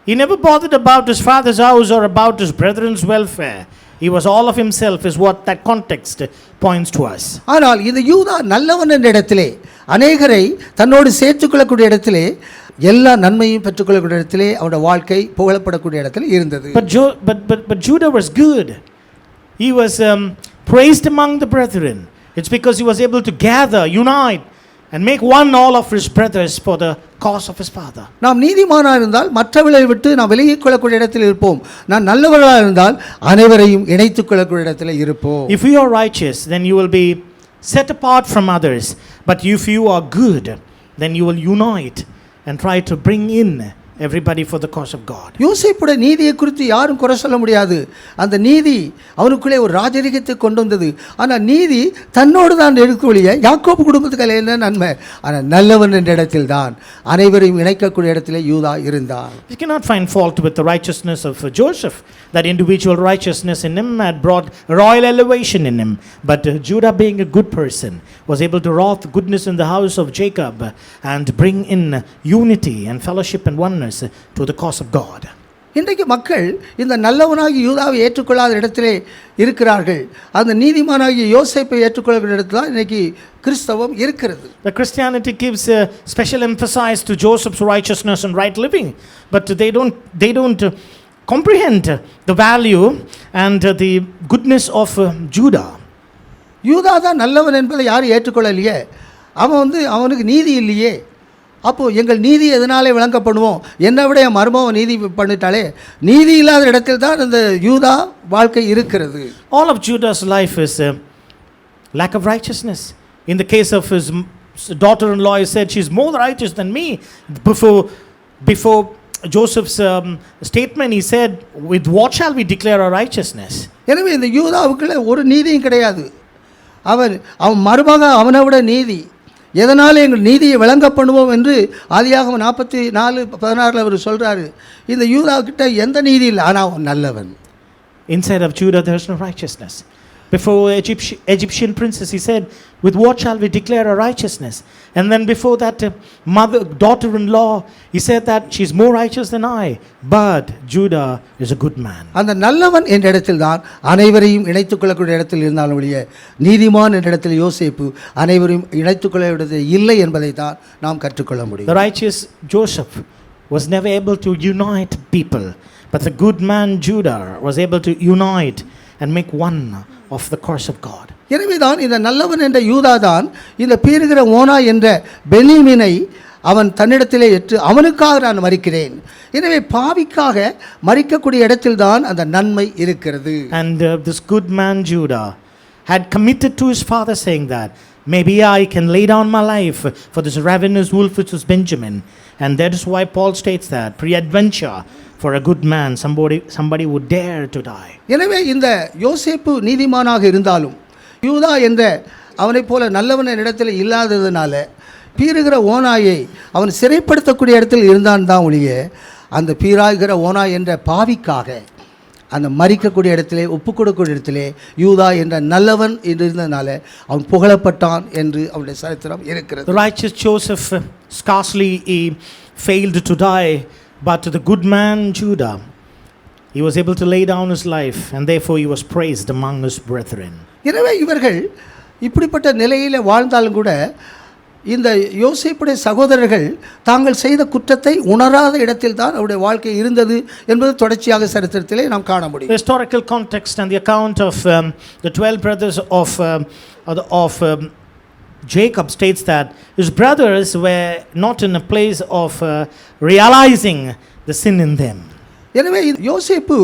Speaker 2: He never bothered about his father's house or about his brethren's welfare. He was all of himself is what that context points to us.
Speaker 1: ஆனால் இந்த யூதா நல்லவன் என்ற இடத்திலே அநேகரை தன்னோடு சேர்த்துக்கொள்ளக்கூடிய இடத்திலே எல்லா நன்மையும் பெற்றுக்கொள்ளக்கூடிய இடத்திலே அவருடைய வாழ்க்கை புகழப்படக்கூடிய இடத்தில் இருந்தது.
Speaker 2: But Judah was good. He was praised among the brethren. It's because he was able to gather, unite and make one all of his brothers for the cause of his father.
Speaker 1: நாம் நீதிமானாக இருந்தால் மற்றவர்களை விட்டு நாம் விலகிக் கொள்ளக்கூடிய இடத்தில் இருப்போம். நான் நல்லவர்களாக இருந்தால் அனைவரையும் இணைத்துக் கொள்ளக்கூடிய இடத்தில் இருப்போம்.
Speaker 2: If you are righteous, then you will be set apart from others But if you are good, then you will unite and try to bring in everybody for the cause of God.
Speaker 1: யோசேப்புடைய நீதியை குறித்து யாரும் குறை சொல்ல முடியாது. அந்த நீதி அவனுக்குள்ளே ஒரு ராஜரிகத்தை கொண்டு வந்தது. ஆனால் நீதி தன்னோடு தான் எடுக்கொழிய யாக்கோபு குடும்பத்துக்கு என்ன நன்மை? ஆனால் நல்லவன் என்ற இடத்தில் தான் அனைவரையும் இணைக்கக்கூடிய இடத்திலே யூதா இருந்தான்.
Speaker 2: You cannot find fault with the righteousness of Joseph. That individual righteousness in him had brought royal elevation in him. But Judah, being a good person, was able to wrought goodness in the house of Jacob and bring in unity and fellowship and oneness to the cause of God.
Speaker 1: இன்றைக்கு மக்கள் இந்த நல்லவனாகி யூதாவை ஏற்றுக்கொள்ளாத இடத்திலே இருக்கிறார்கள். அந்த நீதிமானாகிய யோசேப்பை ஏற்றுக்கொள்கிற இடத்துல தான் இன்னைக்கு கிறிஸ்தவம் இருக்கிறது.
Speaker 2: The Christianity gives a special emphasis to Joseph's righteousness and right living, but they don't comprehend the value and the goodness of Judah.
Speaker 1: யூதா தான் நல்லவன் என்பதை யாரும் ஏற்றுக்கொள்ளலையே. அவனுக்கு நீதி இல்லையே. அப்போது எங்கள் நீதி எதனாலே விளங்கப்படுவோம்? என்னை விட என் மருமகன் நீதி பண்ணிட்டாலே. நீதி இல்லாத இடத்தில் தான் இந்த யூதா வாழ்க்கை இருக்கிறது.
Speaker 2: All of Judah's life is a lack of righteousness. In the case of his daughter-in-law, he said, she's more righteous than me. Before Joseph's statement, he said, with what shall we declare our righteousness?
Speaker 1: எனவே இந்த யூதாவுக்குள்ள ஒரு நீதியும் கிடையாது. அவன் மருமகன் அவனை விட நீதி, எதனால எங்கள் நீதியை விளங்க பண்ணுவோம் என்று ஆதியாகமம் 44:16 அவர் சொல்கிறாரு. இந்த யூதாக்கிட்ட எந்த நீதி இல்லை, ஆனால் அவன் நல்லவன்.
Speaker 2: Inside of Judah there is no righteousness. Before Egyptian princess, he said, with what shall we declare our righteousness? And then before that daughter-in-law, he said that she's more righteous than I. But Judah is a good man.
Speaker 1: அந்த நல்லவன் என்ற இடத்தில் தான் அனைவரையும் இணைத்துக்கொள்ளக்கூடிய இடத்தில் இருந்தாலும் ஒழிய நீதிமான் என்ற இடத்தில் யோசேப்பு அனைவரையும் இணைத்துக்கொள்ள இல்லை என்பதை தான் நாம் கற்றுக்கொள்ள முடியும்.
Speaker 2: The righteous Joseph was never able to unite people, but the good man Judah was able to unite and make one of the curse of God.
Speaker 1: எனவே தான் இந்த நல்லவன் என்ற யூதா தான் இந்த பீறுகிற ஓனா என்ற பென்யமீனை அவன் தன்னிடத்திலே ஏற்று அவனுக்காக நான் மரிக்கிறேன். எனவே பாவிக்காக மரிக்கக்கூடிய இடத்தில் தான் அந்த நன்மை இருக்கிறது.
Speaker 2: And this good man Judah had committed to his father, saying that maybe I can lay down my life for this ravenous wolf which was Benjamin. And that is why Paul states that pre-adventure for a good man, somebody would dare to die.
Speaker 1: எனவே இந்த யோசேப்பு நீதிமானாக இருந்தாலும் யூதா என்ற அவனைப் போல நல்லவன் இடத்தில் இல்லாததுனால பீறுகிற ஓனாயை அவன் சிறைப்படுத்தக்கூடிய இடத்தில் இருந்தான் தான் ஒழிய அந்த பீறாகிற ஓனா என்ற பாவிக்காக அந்த மரிக்கக்கூடிய இடத்திலே ஒப்புக்கொடுக்கக்கூடிய இடத்திலே யூதா என்ற நல்லவன் என்று இருந்ததுனால அவன் புகழப்பட்டான் என்று அவனுடைய சரித்திரம் இருக்கிறது.
Speaker 2: The righteous Joseph scarcely failed to die, but the good man Judah, he was able to lay down his life, and therefore he was praised among his brethren.
Speaker 1: எனவே இவர்கள் இப்படிப்பட்ட நிலையில் வாழ்ந்தாலும் கூட இந்த யோசேப்புடைய சகோதரர்கள் தாங்கள் செய்த குற்றத்தை உணராத இடத்தில் தான் அவருடைய வாழ்க்கை இருந்தது என்பது தொடர்ச்சியாக சரித்திரத்திலே நாம் காண முடியும்.
Speaker 2: The historical context and the account of the 12 brothers of Jacob states that his brothers were not in a place of realizing the sin in them.
Speaker 1: எனவே யோசேப்பு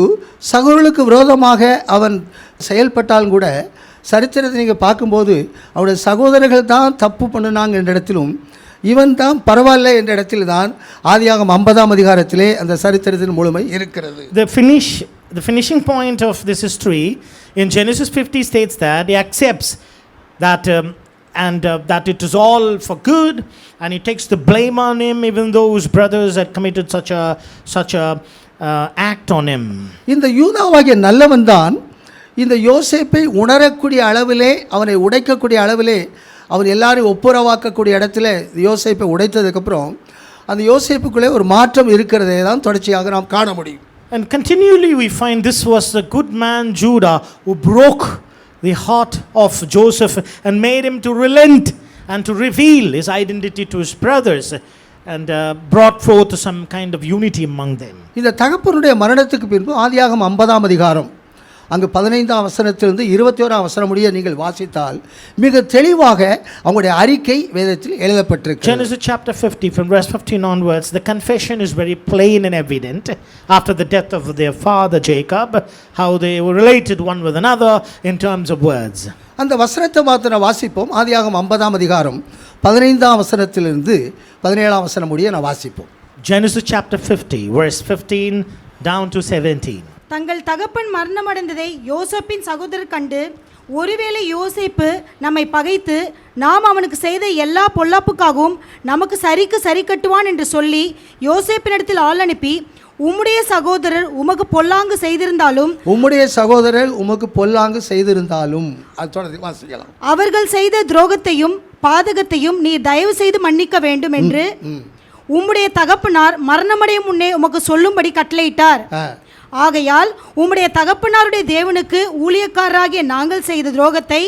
Speaker 1: சகோதரர்களுக்கு விரோதமாக அவன் செயல்பட்டாலும் கூட சரித்திரத்தை நீங்கள் பார்க்கும்போது அவருடைய சகோதரர்கள் தான் தப்பு பண்ணினாங்க என்ற இடத்திலும் இவன் தான் பரவாயில்ல என்ற இடத்தில் தான் ஆதியாகமம் 50ஆம் அதிகாரத்திலே அந்த சரித்திரத்தின் முழுமை இருக்கிறது.
Speaker 2: The finishing point of this history in Genesis 50 states that he accepts that that it is all for good, and he takes the blame on him even though his brothers had committed such a act on him.
Speaker 1: இந்த யூதாவாகிய நல்லவன் தான் இந்த யோசேப்பை உணரக்கூடிய அளவிலே அவனை உடைக்கக்கூடிய அளவிலே அவன் எல்லாரையும் ஒப்புரவாக்கக்கூடிய இடத்துல யோசேப்பை உடைத்ததுக்கப்புறம் அந்த யோசேப்புக்குள்ளே ஒரு மாற்றம் இருக்கிறதே தான் தொடர்ச்சியாக நாம் காண முடியும்.
Speaker 2: And continually we find this was the good man Judah who broke the heart of Joseph and made him to relent and to reveal his identity to his brothers and brought forth some kind of unity among them.
Speaker 1: இந்த தகப்பனுடைய மரணத்துக்கு பின்பு ஆதியாகமம் 50ஆம் அதிகாரம் அங்கு 15ஆம் வசனத்திலிருந்து 21ஆம் வசனம் முடிய நீங்கள் வாசித்தால் மிக தெளிவாக அவங்களுடைய அறிக்கை வேதத்தில் எழுதப்பட்டிருக்கு.
Speaker 2: Genesis chapter 50 from verse 15 onwards, the confession is very plain and evident after the death of their father Jacob, how they were related one with another in terms of words.
Speaker 1: அந்த வசனத்தை மாத்திரம் வாசிப்போம். ஆதியாகமம் 50ஆம் அதிகாரம் 15ஆம் வசனத்திலிருந்து 17ஆம் வசனம் முடிய நான் வாசிப்போம்.
Speaker 2: Genesis chapter 50 verse 15 down to 17.
Speaker 3: தங்கள் தகப்பன் மரணமடைந்ததை யோசேப்பின் சகோதரர் கண்டு, ஒருவேளை யோசேப்பு நம்மை பகைத்து நாம் அவனுக்கு செய்த எல்லா பொல்லாப்புக்காகவும் நமக்கு சரிக்கு சரி கட்டுவான் என்று சொல்லி யோசேப்பினிடத்தில் ஆள் அனுப்பி, உம்முடைய சகோதரர் உமக்கு பொல்லாங்கு செய்திருந்தாலும் அது தொடர்ந்து வாசிக்கலாம். அவர்கள் செய்த துரோகத்தையும் பாதகத்தையும் நீர் தயவு செய்து மன்னிக்க வேண்டும் என்று உம்முடைய தகப்பனார் மரணமடையும் முன்னே உமக்கு சொல்லும்படி கட்டளையிட்டார். ஆகையால் உம்முடைய தகப்பனாருடைய தேவனுக்கு ஊழியக்காரராகிய நாங்கள் செய்த துரோகத்தை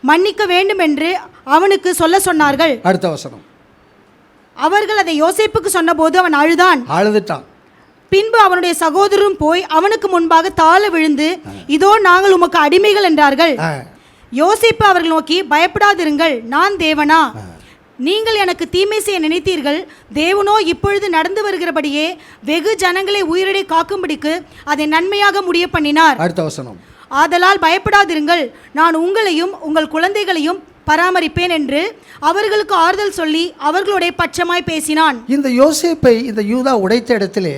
Speaker 3: மன்னிக்க வேண்டும் என்று அவனுக்கு சொல்ல சொன்னார்கள்.
Speaker 1: அடுத்த வசனம்.
Speaker 3: அவர்கள் அதை யோசேப்புக்கு சொன்னபோது அவன் அழுதுட்டான். பின்பு அவனுடைய சகோதரரும் போய் அவனுக்கு முன்பாக தாழ விழுந்து, இதோ நாங்கள் உமக்கு அடிமைகள் என்றார்கள். யோசேப்பு அவர்கள் நோக்கி, பயப்படாதிருங்கள், நான் தேவனா? நீங்கள் எனக்கு தீமை செய்ய நினைத்தீர்கள், தேவனோ இப்பொழுது நடந்து வருகிறபடியே வெகு ஜனங்களை உயிரிடை காக்கும்படிக்கு அதை நன்மையாக முடிய பண்ணினார்.
Speaker 1: அடுத்த வசனம்.
Speaker 3: ஆதலால் பயப்படாதிருங்கள், நான் உங்களையும் உங்கள் குழந்தைகளையும் பராமரிப்பேன் என்று அவர்களுக்கு ஆறுதல் சொல்லி அவர்களுடைய பட்சமாய் பேசினான்.
Speaker 1: இந்த யோசேப்பை இந்த யூதா உடைத்த இடத்திலே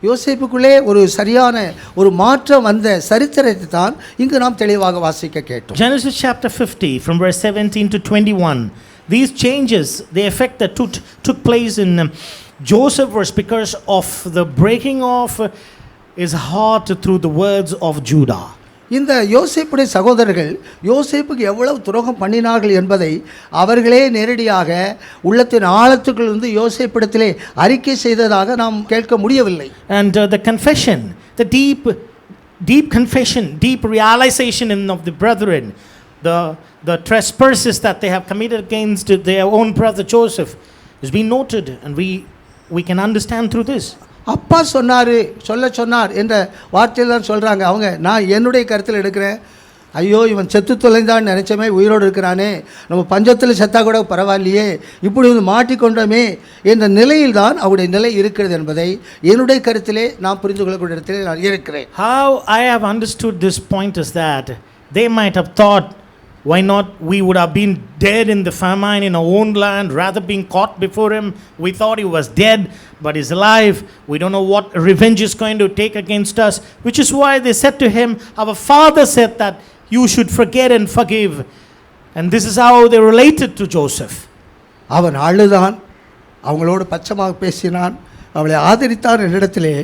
Speaker 1: யோசேப்புக்குள்ளே ஒரு சரியான ஒரு மாற்றம் வந்த சரித்திரத்தை தான் இங்கு நாம் தெளிவாக வாசிக்க கேட்டோம்.
Speaker 2: Genesis chapter 50 from verse 17 to 21. These changes, the effect that took place in Joseph was because of the breaking of his heart through the words of Judah.
Speaker 1: இந்த யோசேப்புடைய சகோதரர்கள் யோசேப்புக்கு எவ்வளவு துரோகம் பண்ணினார்கள் என்பதை அவர்களே நேரடியாக உள்ளத்தின் ஆழத்துக்குள்ளிருந்து யோசேப்பிடத்திலே அறிக்கை செய்ததாக நாம் கேட்க முடியவில்லை.
Speaker 2: And the confession, the deep confession, deep realization of the brethren, the trespasses that they have committed against their own brother Joseph has been noted, and we can understand through this.
Speaker 1: அப்பா சொன்னார் என்ற வார்த்தையில் தான் சொல்கிறாங்க அவங்க. நான் என்னுடைய கருத்தில் எடுக்கிறேன், ஐயோ இவன் செத்து தொலைந்தான் நினச்சமே, உயிரோடு இருக்கிறானே, நம்ம பஞ்சத்தில் செத்தா கூட பரவாயில்லையே, இப்படி வந்து மாட்டிக்கொண்டோமே என்ற நிலையில் தான் அவருடைய நிலை இருக்கிறது என்பதை என்னுடைய கருத்திலே நான் புரிந்து கொள்ளக்கூடிய இடத்திலே நான் இருக்கிறேன்.
Speaker 2: How I have understood this point is that they might have thought, why not we would have been dead in the famine in our own land rather being caught before him. We thought he was dead, but he's alive. We don't know what revenge is going to take against us, which is why they said to him, our father said that you should forget and forgive. And this is how they related to Joseph.
Speaker 1: அவன் அழுதான், அவங்களோடு பச்சமாக பேசினான், அவளை ஆதரித்தான் என்ற இடத்திலே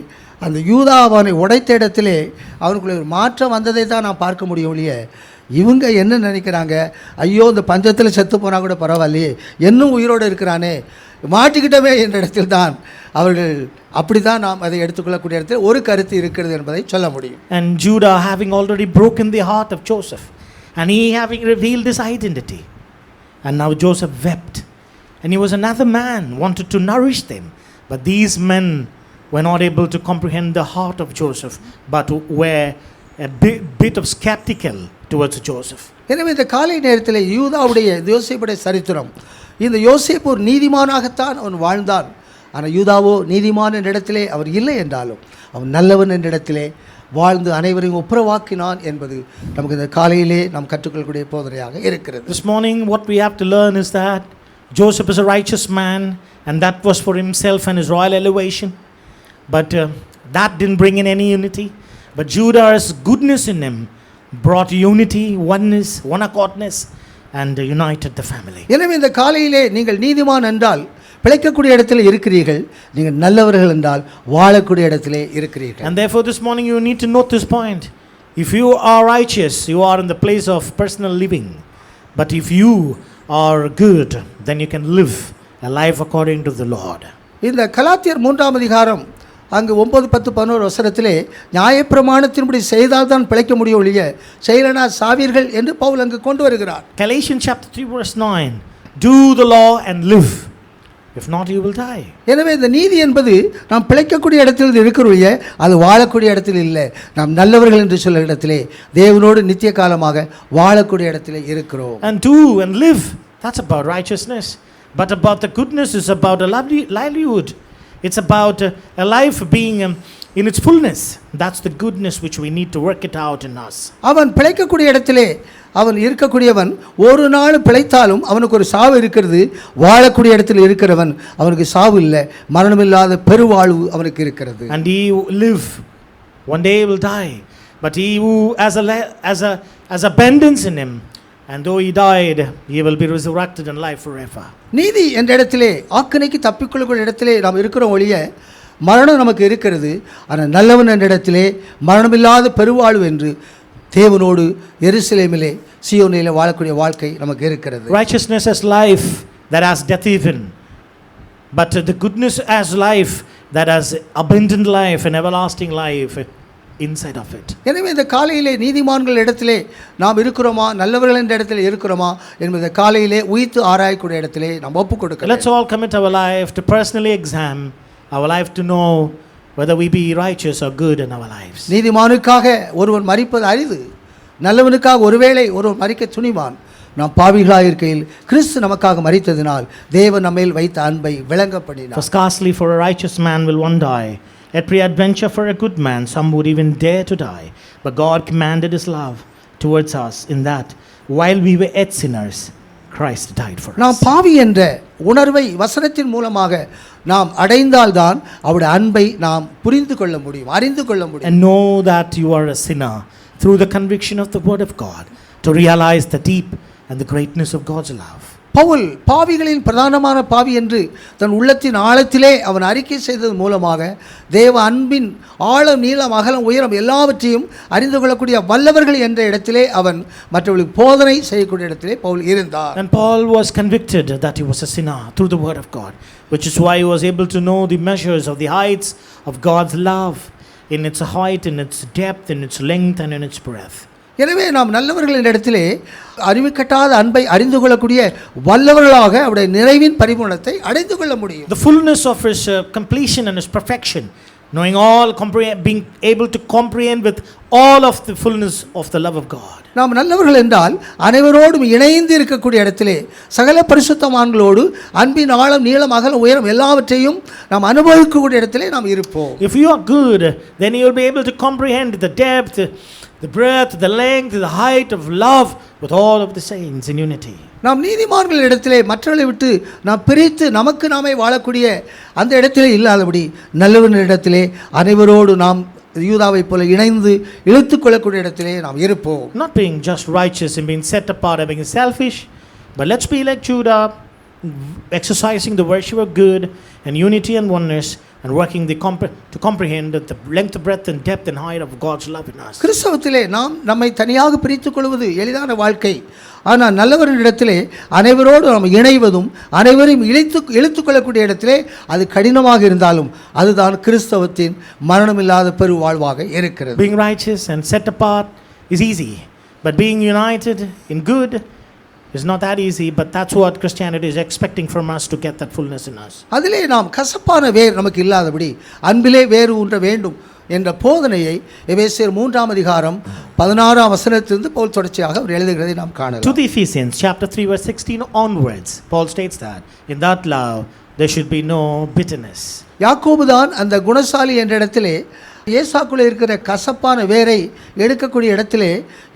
Speaker 1: அந்த யூதா அவனை உடைத்த இடத்திலே அவனுக்குள்ள ஒரு மாற்றம் வந்ததை தான் நான் பார்க்க முடியும். ஒழிய இவங்க என்ன நினைக்கிறாங்க, ஐயோ இந்த பஞ்சத்தில் செத்து போனால் கூட பரவாயில்லையே, இன்னும் உயிரோடு இருக்கிறானே, மாட்டிக்கிட்டவே என்ற இடத்தில் தான் அவர்கள் அப்படி தான் நாம் அதை எடுத்துக்கொள்ளக்கூடிய இடத்தில் ஒரு கருத்து இருக்கிறது என்பதை சொல்ல முடியும்.
Speaker 2: And Judah having already broken the heart of Joseph, and he having revealed his identity, and now Joseph wept, and he was another man, wanted to nourish them, but these men were not able to comprehend the heart of Joseph, but were a bit of skeptical towards Joseph.
Speaker 1: எனவே இந்த காலை நேரத்தில் யூதாவுடைய யோசேப்புடைய சரித்திரம், இந்த யோசேப்பு ஒரு நீதிமானாகத்தான் அவன் வாழ்ந்தான். ஆனால் யூதாவோ நீதிமான் என்ற இடத்திலே அவர் இல்லை என்றாலும் அவன் நல்லவன் என்ற இடத்திலே வாழ்ந்து அனைவரையும் ஒப்புரவாக்கினான் என்பது நமக்கு இந்த காலையிலே நாம் கற்றுக்கொள்ளக்கூடிய போதனையாக இருக்கிறது.
Speaker 2: This morning what we have to learn is that Joseph is a righteous man, and that was for himself and his royal elevation, but that didn't bring in any unity. But Judah's goodness in him brought unity, oneness, one accordness, and united the family.
Speaker 1: எனவே இந்த காலையிலே நீங்கள் நீதிமான் என்றால் பிழைக்கக்கூடிய இடத்திலே இருக்கிறீர்கள், நீங்கள் நல்லவர்கள் என்றால் வாழக்கூடிய இடத்திலே இருக்கிறீர்கள்.
Speaker 2: And therefore this morning you need to note this point. If you are righteous, you are in the place of personal living. But if you are good, then you can live a life according to the Lord.
Speaker 1: இந்த கலாத்தியர் 3ஆம் அதிகாரம் அங்கு 9, 10, 11 வசனத்திலே நியாயப்பிரமாணத்தின்படி செய்தால் தான் பிழைக்க முடியும் ஒழிய செய்யலனா சாவீர்கள் என்று பவுல் அங்கு கொண்டு வருகிறார்.
Speaker 2: Galatians chapter 3 verse 9, do the law and live. If not, you will die.
Speaker 1: எனவே இந்த நீதி என்பது நாம் பிழைக்கக்கூடிய இடத்தில் இருக்கிறோம், அது வாழக்கூடிய இடத்தில் இல்லை. நாம் நல்லவர்கள் என்று சொல்ல இடத்திலே தேவனோடு நித்திய காலமாக வாழக்கூடிய இடத்திலே இருக்கிறோம்.
Speaker 2: And do and live, that's about righteousness. But about the goodness is about a livelihood. It's about a life being in its fullness. That's the goodness which we need to work it out in us.
Speaker 1: அவன் பிழைக்கக்கூடிய இடத்திலே அவன் இருக்கக்கூடியவன் ஒரு நாள் பிழைத்தாலும் அவனுக்கு ஒரு சாவு இருக்கிறது. வாழக்கூடிய இடத்தில் இருக்கிறவன் அவனுக்கு சாவு இல்லை, மரணமில்லாத பெருவாழ்வு அவனுக்கு இருக்கிறது.
Speaker 2: And he who live one day will die, but he who has abundance in him, and though he died, he will be resurrected in life forever.
Speaker 1: நீதி என்ற இடத்திலே ஆக்கினைக்கு தப்பிக்கொள்ளக்கூடிய இடத்திலே நாம் இருக்கிறோம் ஒழிய மரணம் நமக்கு இருக்கிறது. ஆனால் நல்லவன் என்ற இடத்திலே மரணமில்லாத பெருவாழ்வு என்று தேவனோடு எருசலேமிலே சீயோனிலே வாழக்கூடிய வாழ்க்கை நமக்கு இருக்கிறது.
Speaker 2: Righteousness as life that has death even, but the goodness as life that has abundant life and everlasting life inside of it.
Speaker 1: எனவே இந்த காலையிலே நீதிமான்கள் இடத்திலே நாம் இருக்கிறோமா, நல்லவர்கள் என்ற இடத்திலே இருக்கிறோமா என்பதை காலையிலே உயிர்த்து ஆராயக்கூடிய இடத்திலே நாம் ஒப்புக் கொடுக்கலாம்.
Speaker 2: Let's all commit our life to personally examine our life to know whether we be righteous or good in our lives.
Speaker 1: நீதிமானுக்காக ஒருவன் மரிப்பது அரிது, நல்லவனுக்காக ஒருவேளை ஒருவன் மரிக்க துணிவான். நாம் பாவிகளாக இருக்கையில் கிறிஸ்து நமக்காக மரித்ததினால் தேவன் நம்மேல் வைத்த அன்பை விளங்க பண்ணினார்.
Speaker 2: For scarcely for a righteous man will one die, yet peradventure for a good man some would even dare to die. But God commanded his love towards us in that while we were yet sinners, Christ died for us.
Speaker 1: நாம் பாவி என்ற உணர்வை வசனத்தின் மூலமாக நாம் அடைந்தால்தான் அவருடைய அன்பை நாம் புரிந்து கொள்ள முடியும், அறிந்து கொள்ள முடியும்.
Speaker 2: And know that you are a sinner through the conviction of the word of God, to realize the deep and the greatness of God's love.
Speaker 1: Pavul பாவிகளின் பிரதானமான பாவி என்று தன் உள்ளத்தின் ஆழத்திலே அவன் அறிக்கை செய்தது மூலமாக தேவ அன்பின் ஆழம், நீளம், அகலம், உயரம் எல்லாவற்றையும் அறிந்து கொள்ளக்கூடிய வல்லவர்கள் என்ற இடத்திலே அவன் மற்றவர்களுக்கு போதனை செய்யக்கூடிய இடத்திலே பவுல் இருந்தார்.
Speaker 2: And Paul was convicted that he was a sinner through the word of God, which is why he was able to know the measures of the heights of God's love, in its height, in its depth, in its length and in its breadth.
Speaker 1: எனவே நாம் நல்லவர்களின் இடத்திலே அறிவுக்கட்டாத அன்பை அறிந்து கொள்ளக்கூடிய வல்லவர்களாக அவருடைய நிறைவின் பரிபூரணத்தை அடைந்து கொள்ள முடியும்.
Speaker 2: The fullness of his completion and his perfection, knowing all, being able to comprehend with all of the fullness of the love of God.
Speaker 1: நாம் நல்லவர்கள் என்றால் அனைவரோடும் இணைந்து இருக்கக்கூடிய இடத்திலே சகல பரிசுத்தவான்களோடு அன்பின் ஆழம், நீளம், அகலம், உயரம் எல்லாவற்றையும் நாம் அனுபவிக்கக்கூடிய இடத்திலே நாம் இருப்போம்.
Speaker 2: If you are good, then you will be able to comprehend the depth, the breadth, the length, the height of love with all of the saints in unity.
Speaker 1: நாம் நீதிமான்கள் இடத்திலே மற்றவர்களை விட்டு நாம் பிரித்து நமக்கு நாமே வாழக்கூடிய அந்த இடத்திலே இல்லாதபடி நல்லவர்கள் இடத்திலே அனைவரோடு நாம் யூதாவை போல இணைந்து இழுத்துக் கொள்ளக்கூடிய இடத்திலே நாம் இருப்போம்.
Speaker 2: Not being just righteous and being set apart and being selfish, but let's be like Judah, exercising the virtue of good and unity and oneness, and working to comprehend the length, breadth and depth and height of God's love in us.
Speaker 1: கிறிஸ்தவத்திலே நாம் நம்மை தனியாக பிரித்துக் கொள்வது எளிதான வாழ்க்கை. ஆனால் நல்லவரின் இடத்திலே அனைவரோடு நாம் இணைவதும் அனைவரையும் இழுத்துக் கொள்ளக்கூடிய இடத்திலே அது கடினமாக இருந்தாலும் அதுதான் கிறிஸ்தவத்தின் மரணமில்லாத பெரு வாழ்வாக இருக்கிறது.
Speaker 2: Being righteous and set apart is easy, but being united in good is not that easy, but that's what Christianity is expecting from us to get that fullness in us.
Speaker 1: அதிலே நாம் கசப்பான வேர் நமக்கு இல்லாதபடி அன்பிலே வேறு ஊன்ற வேண்டும் என்ற போதனையை எபேசியர் 3ஆம் அதிகாரம் 16ஆம் வசனத்திலிருந்து பவுல் தொடர்ச்சியாக அவர் எழுதுகிறதை நாம் காணலாம்.
Speaker 2: To the Ephesians chapter 3 verse 16 onwards, Paul states that in that love there should be no bitterness.
Speaker 1: யாக்கோபு தான் அந்த குணசாலி என்ற இடத்திலே ஏசாக்குள்ளே இருக்கிற கசப்பான வேரை எடுக்கக்கூடிய இடத்திலே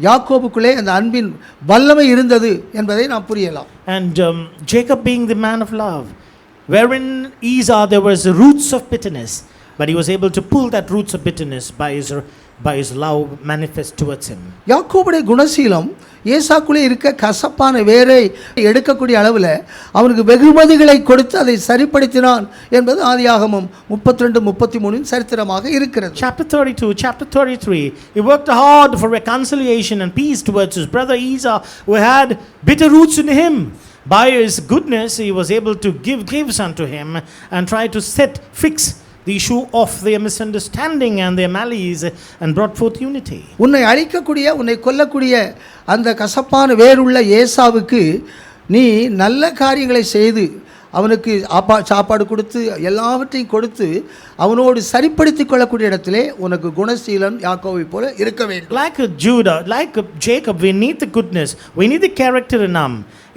Speaker 1: யாக்கோபுக்குள்ளே அந்த அன்பின் வல்லமை இருந்தது என்பதை நாம் புரியலாம்.
Speaker 2: And Jacob being the man of love, wherein Esau there was roots of bitterness, but he was able to pull that roots of bitterness by his love manifest towards him.
Speaker 1: யாக்கோபுடைய குணசீலம் ஏசாக்குள்ளே இருக்க கசப்பான வேரை எடுக்கக்கூடிய அளவில் அவனுக்கு வெகுமதிகளை கொடுத்து அதை சரிப்படுத்தினான் என்பது ஆதியாகமம் 32-33 சரித்திரமாக இருக்கிறது.
Speaker 2: Chapter 32, chapter 33, he worked hard for reconciliation and peace towards his brother Esau, who had bitter roots in him. By his goodness he was able to give gifts unto him and try to fix the issue of their misunderstanding and their malice and brought forth unity.
Speaker 1: உன்னை அழிக்கக்கூடிய, உன்னை கொல்லக்கூடிய அந்த கசப்பான வேருள்ள ஏசாவுக்கு நீ நல்ல காரியங்களை செய்து அவனுக்கு சாப்பாடு கொடுத்து எல்லாவற்றையும் கொடுத்து அவனோடு சரிப்படுத்தி கொள்ளக்கூடிய இடத்திலே உனக்கு குணசீலன் யாக்கோவை போல இருக்க வேண்டும்.
Speaker 2: Like Judah, like Jacob, we need the goodness, we need the character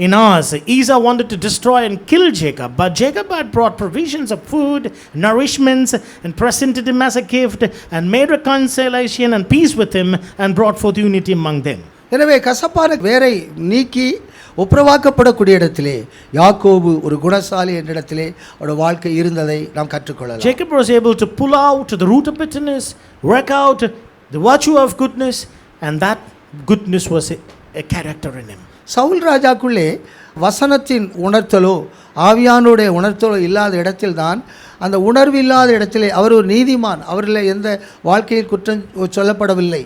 Speaker 2: in us. Esau wanted to destroy and kill Jacob, but Jacob had brought provisions of food, nourishments, and presented him as a gift, and made reconciliation and peace with him, and brought forth unity among them.
Speaker 1: எனவே கசப்பான வேரை நீக்கி ஒப்புரவாக்கப்படக்கூடிய இடத்திலே யாக்கோபு ஒரு குணசாலி என்ற இடத்திலே அவருடைய வாழ்க்கை இருந்ததை நாம் கற்றுக்கொள்ளலாம்.
Speaker 2: Jacob was able to pull out the root of bitterness, work out the virtue of goodness, and that goodness was a character in him.
Speaker 1: Saul ராஜாக்குள்ளே வசனத்தின் உணர்த்தலோ ஆவியானுடைய உணர்த்தலோ இல்லாத இடத்தில்தான், அந்த உணர்வு இல்லாத இடத்திலே அவர் ஒரு நீதிமான், அவரில் எந்த வாழ்க்கையில் குற்றம் சொல்லப்படவில்லை,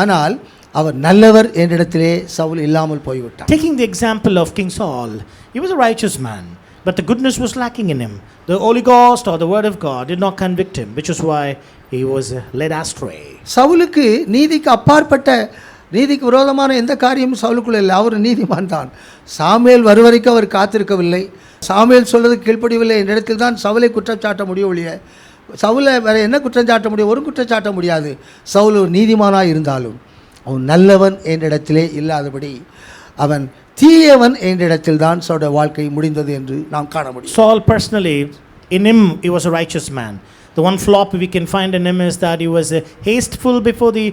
Speaker 1: ஆனால் அவர் நல்லவர் என்ற இடத்திலே சவுல் இல்லாமல் போய்விட்டார்.
Speaker 2: Taking the example of King Saul, he was a righteous man, but the goodness was lacking in him. The Holy Ghost or the Word of God did not convict him, which is why he was led astray.
Speaker 1: சவுலுக்கு நீதிக்கு அப்பாற்பட்ட, நீதிக்கு விரோதமான எந்த காரியமும் சவுலுக்குள்ள இல்லை. அவர் நீதிமான் தான். சாமுவேல் வரைக்கும் அவர் காத்திருக்கவில்லை, சாமுவேல் சொல்றது கீழ்ப்படியவில்லை என்ற இடத்தில் தான் சவுலை குற்றம் சாட்ட முடியும் ஒழிய சவுலை வேற என்ன குற்றம் சாட்ட முடியும்? ஒரு குற்றம் சாட்ட முடியாது. சவுல் ஒரு நீதிமானாக இருந்தாலும் அவன் நல்லவன் என்ற இடத்திலே இல்லாதபடி அவன் தீயவன் என்ற இடத்தில் தான் அவருடைய வாழ்க்கை முடிந்தது என்று நாம் காண முடியும்.
Speaker 2: Saul personally, in him he was a righteous man. The one flaw we can find in him is that he was hasteful before the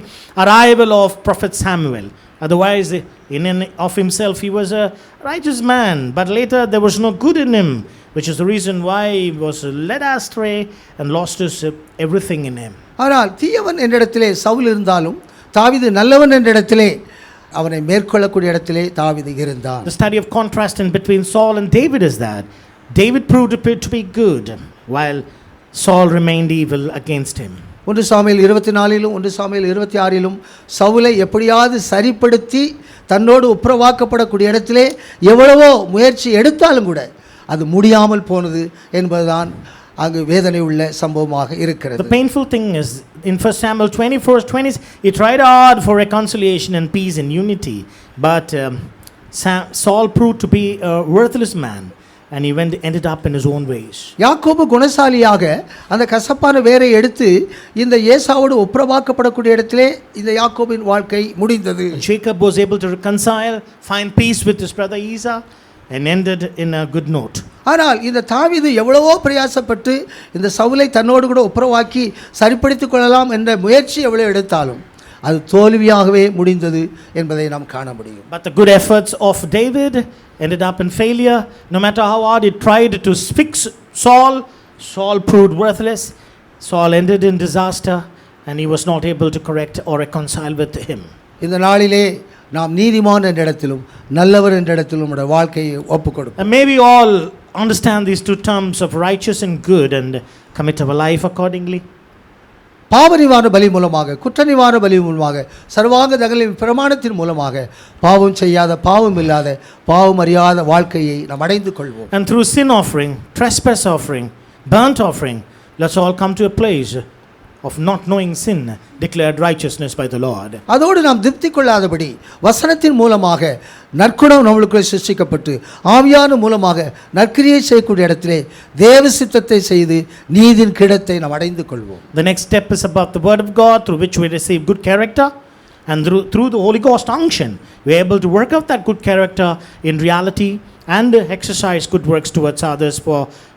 Speaker 2: arrival of prophet Samuel. Otherwise, in and of himself he was a righteous man, but later there was no good in him, which is the reason why he was led astray and lost his everything in him.
Speaker 1: ஆனால் தீயவன் என்ற இடத்திலே சவுல் இருந்தாலும் தாவீது நல்லவன் என்ற இடத்திலே அவனை மேற்கொள்ளக்கூடிய இடத்திலே தாவீது இருந்தான்.
Speaker 2: The study of contrast in between Saul and David is that David proved to be good while Saul remained evil against him.
Speaker 1: 1 Samuel 24 1 Samuel 26 சவுலை எப்படியாவது சரிப்படுத்தி தன்னோடு ஒப்புரவாக்கப்படக்கூடிய இடத்திலே எவ்வளவோ முயற்சி எடுத்தாலும் கூட அது முடியாமல் போனது என்பதுதான் அங்கு வேதனை உள்ள சம்பவமாக இருக்கிறது.
Speaker 2: The painful thing is in 1 Samuel 24:20 he tried hard for reconciliation and peace and unity, but Saul proved to be a worthless man and he ended up in his own ways.
Speaker 1: யாக்கோபு குணசாலியாக அந்த கசப்பான வேரை எடுத்து இந்த ஏசாவோடு ஒப்புரவாக்கப்படக்கூடிய இடத்திலே இந்த யாக்கோபின் வாழ்க்கை முடிந்தது.
Speaker 2: Jacob was able to reconcile, find peace with his brother Esau, and ended in a good note.
Speaker 1: ஆனால் இந்த தாவீது எவ்வளவோ பிரயாசப்பட்டு இந்த சவுலை தன்னோடு கூட ஒப்புரவாக்கி சரிப்படுத்திக் கொள்ளலாம் என்ற முயற்சி எவ்வளவு எடுத்தாலும் அது தோல்வியாகவே முடிந்தது என்பதை நாம் காண முடியும்.
Speaker 2: But the good efforts of David ended up in failure. No matter how hard he tried to fix Saul, Saul proved worthless. Saul ended in disaster and he was not able to correct or reconcile with him.
Speaker 1: இந்த நாளிலே நாம் நீதிமான் என்ற இடத்திலும் நல்லவர் என்ற இடத்திலும் நம்முடைய வாழ்க்கையை ஒப்புக்கொடுப்போம்.
Speaker 2: And may we all understand these two terms of righteous and good and commit our life accordingly.
Speaker 1: பாவ நிவாரண பலி மூலமாக, குற்ற நிவாரண பலி மூலமாக, சர்வாங்க தகலின் பிரமாணத்தின் மூலமாக பாவம் செய்யாத, பாவம் இல்லாத, பாவம் அறியாத வாழ்க்கையை நாம் அடைந்து கொள்வோம்.
Speaker 2: And through sin offering, trespass offering, burnt offering, let's all come to a place of not knowing sin, declared righteousness by the Lord.
Speaker 1: அதோடு நாம் திருப்தி கொள்ளாதபடி வசனத்தின் மூலமாக நற்குணம் நம்மளுக்குள்ளே சிருஷ்டிக்கப்பட்டு ஆவியான மூலமாக நற்கிரியை செய்யக்கூடிய இடத்திலே தேவ சித்தத்தை செய்து நீதியின் கிடத்தை நாம் அடைந்து கொள்வோம்.
Speaker 2: The next step is about the word of God through which we receive good character, and through the Holy Ghost unction we are able to work out that good character in reality and exercise good works towards others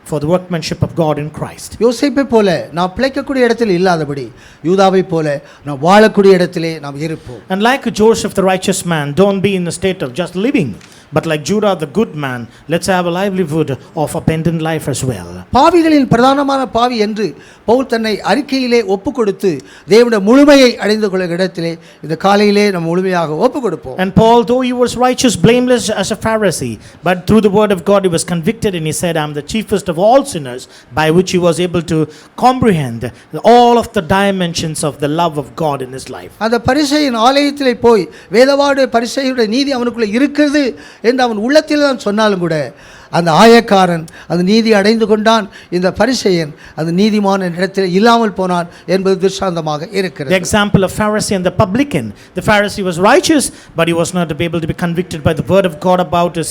Speaker 2: for the workmanship of God in Christ.
Speaker 1: யோசேப்பை போல நாம் பிழைக்கக்கூடிய இடத்தில் இல்லாதபடி யூதாவை போல நாம் வாழக்கூடிய இடத்திலே நாம் இருப்போம்.
Speaker 2: And like Joseph the righteous man, don't be in the state of just living, but like Judah the good man, let's have a livelihood of abundant life as well.
Speaker 1: பாவிகளின் பிரதானமான பாவி என்று பவுல் தன்னை அறிக்கையிலே ஒப்புக்கொடுத்து தேவனுடைய முழுமையை அடைந்து கொள்ளும் இடத்திலே இந்த காலையிலே நாம் முழுமையாக ஒப்புக்கொடுப்போம்.
Speaker 2: And Paul, though he was righteous, blameless as a Pharisee, but through the word of God he was convicted and he said, I'm the chiefest of all sinners, by which he was able to comprehend all of the dimensions of the love of God in his life.
Speaker 1: அந்த பரிசேயன் ஆலயத்திலே போய் வேதவாடு பரிசேயனுடைய நீதி அவனுக்குள்ள இருக்கிறது என்று அவன் உள்ளத்தில் தான் சொன்னாலும் கூட அந்த ஆயக்காரன் அந்த நீதி அடைந்து கொண்டான், இந்த பரிசேயன் அந்த நீதிமான இடத்தில் இல்லாமல் போனான் என்பது திருஷ்டாந்தமாக
Speaker 2: The
Speaker 1: இருக்கிறது.
Speaker 2: example of Pharisee and the publican. The Pharisee was righteous, but he was not able to be convicted by the word of God about his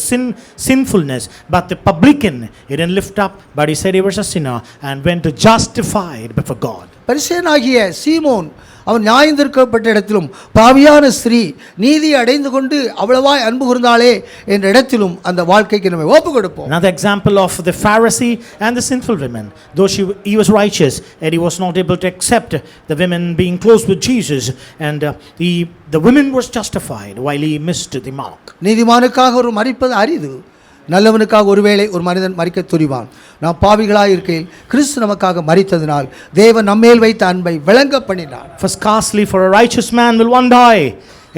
Speaker 2: sinfulness. But the publican, he didn't lift up, but he said he was a sinner and went to justified before God.
Speaker 1: பரிசேயனாகிய சீமோன் அவன் நியாயந்திருக்கப்பட்ட இடத்திலும் பாவியான ஸ்திரீ நீதி அடைந்து கொண்டு அவ்வளவாய் அன்பு கூர்ந்தாளே என்ற இடத்திலும் அந்த வாழ்க்கைக்கு நம்ம ஒப்பு கொடுப்போம்.
Speaker 2: Another example of the Pharisee and the sinful women. Though he was righteous and he was not able to accept the women being close with Jesus, and the women was justified while he missed the mark.
Speaker 1: நீதிமானுக்காக ஒரு மரிப்பது அரிது, நல்லவனுக்காக ஒருவேளை ஒரு மனிதன் மரிக்க துணிவான். நாம் பாவிகளாய் இருக்கையில் கிறிஸ்து நமக்காக மரித்ததினால் தேவன் நம்மேல் வைத்த அன்பை விளங்க பண்ணினார்.
Speaker 2: For scarcely for a righteous man will one die,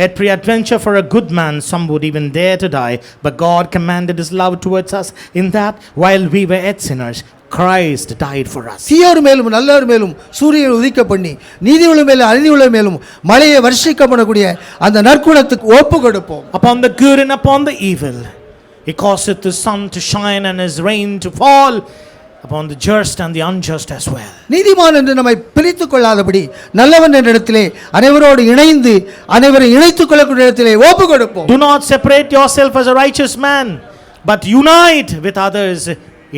Speaker 2: yet peradventure for a good man some would even dare to die. But God commanded his love towards us in that while we were yet sinners, Christ died for us.
Speaker 1: தீயோர் மேலும் நல்லவர் மேலும் சூரியன் உதிக்க பண்ணி நீதியுள்ள மேலும் அநீதியுள்ள மேலும் மழையை வருஷிக்க பண்ணக்கூடிய அந்த நற்குணத்துக்கு ஒப்பு கொடுப்போம்.
Speaker 2: Upon the good and upon the evil he causeth the sun to shine and his rain to fall upon the just and the unjust as well.
Speaker 1: நீதிமான் என்று நம்மை பிரித்துக் கொள்ளாதபடி நல்லவன் என்ற இடத்திலே அனைவரோடு இணைந்து அனைவரை இணைத்துக் கொள்ளக்கூடிய இடத்திலே ஒப்பு கொடுப்போம்.
Speaker 2: Do not separate yourself as a righteous man, but unite with others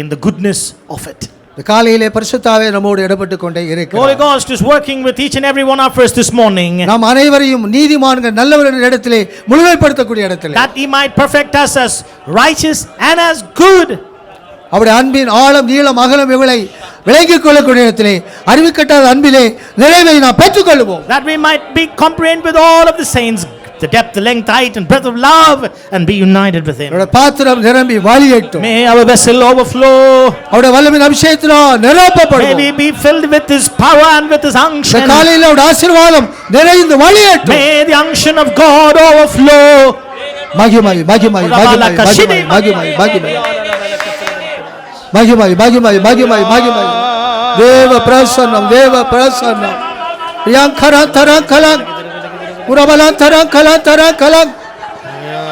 Speaker 2: in the goodness of it.
Speaker 1: இந்த காலையிலே பரிசுத்தாவே நம்மோடு இடப்பட்டு கொண்டே
Speaker 2: Holy
Speaker 1: இருக்கிறார்.
Speaker 2: Ghost is working with each and every one of us this morning,
Speaker 1: நாம் அனைவரையும் நீதிமான்கள் நல்லவர் என்ற இடத்திலே முழுமைப்படுத்தக்கூடிய இடத்திலே
Speaker 2: that he might perfect us as righteous and as good.
Speaker 1: அவருடைய அன்பின் ஆழம் நீளம் அகலம் இவளை விளங்கிக் கொள்ளக்கூடிய இடத்திலே அறிவிக்கட்டாத அன்பிலே நிறைவை நாம் பெற்றுக்கொள்வோம்.
Speaker 2: That we might be comprehend with all of the saints the depth, the length, height and breadth of love, and be united with him.
Speaker 1: அவருடைய பாத்திரம் நிரம்பி வழியட்டும்.
Speaker 2: May our vessel overflow.
Speaker 1: அவருடைய வல்லமையின் அபிஷேகத்தினால்
Speaker 2: May
Speaker 1: நிரப்பப்படுவோம்.
Speaker 2: we be filled with his power and with his
Speaker 1: இந்த
Speaker 2: unction.
Speaker 1: காலையில அவருடைய ஆசீர்வாதம் நிறைந்து வழியட்டும்.
Speaker 2: May the unction of God overflow.
Speaker 1: மகிமை மகிமை மகிமை மகிமை மகிமை மகிமை மகிமை மகிமை மகிமை மகிமை தேவ பிரசன்னம் தேவ பிரசன்னம் யங்கர தர கலங் உரபல தர கல தர கலங்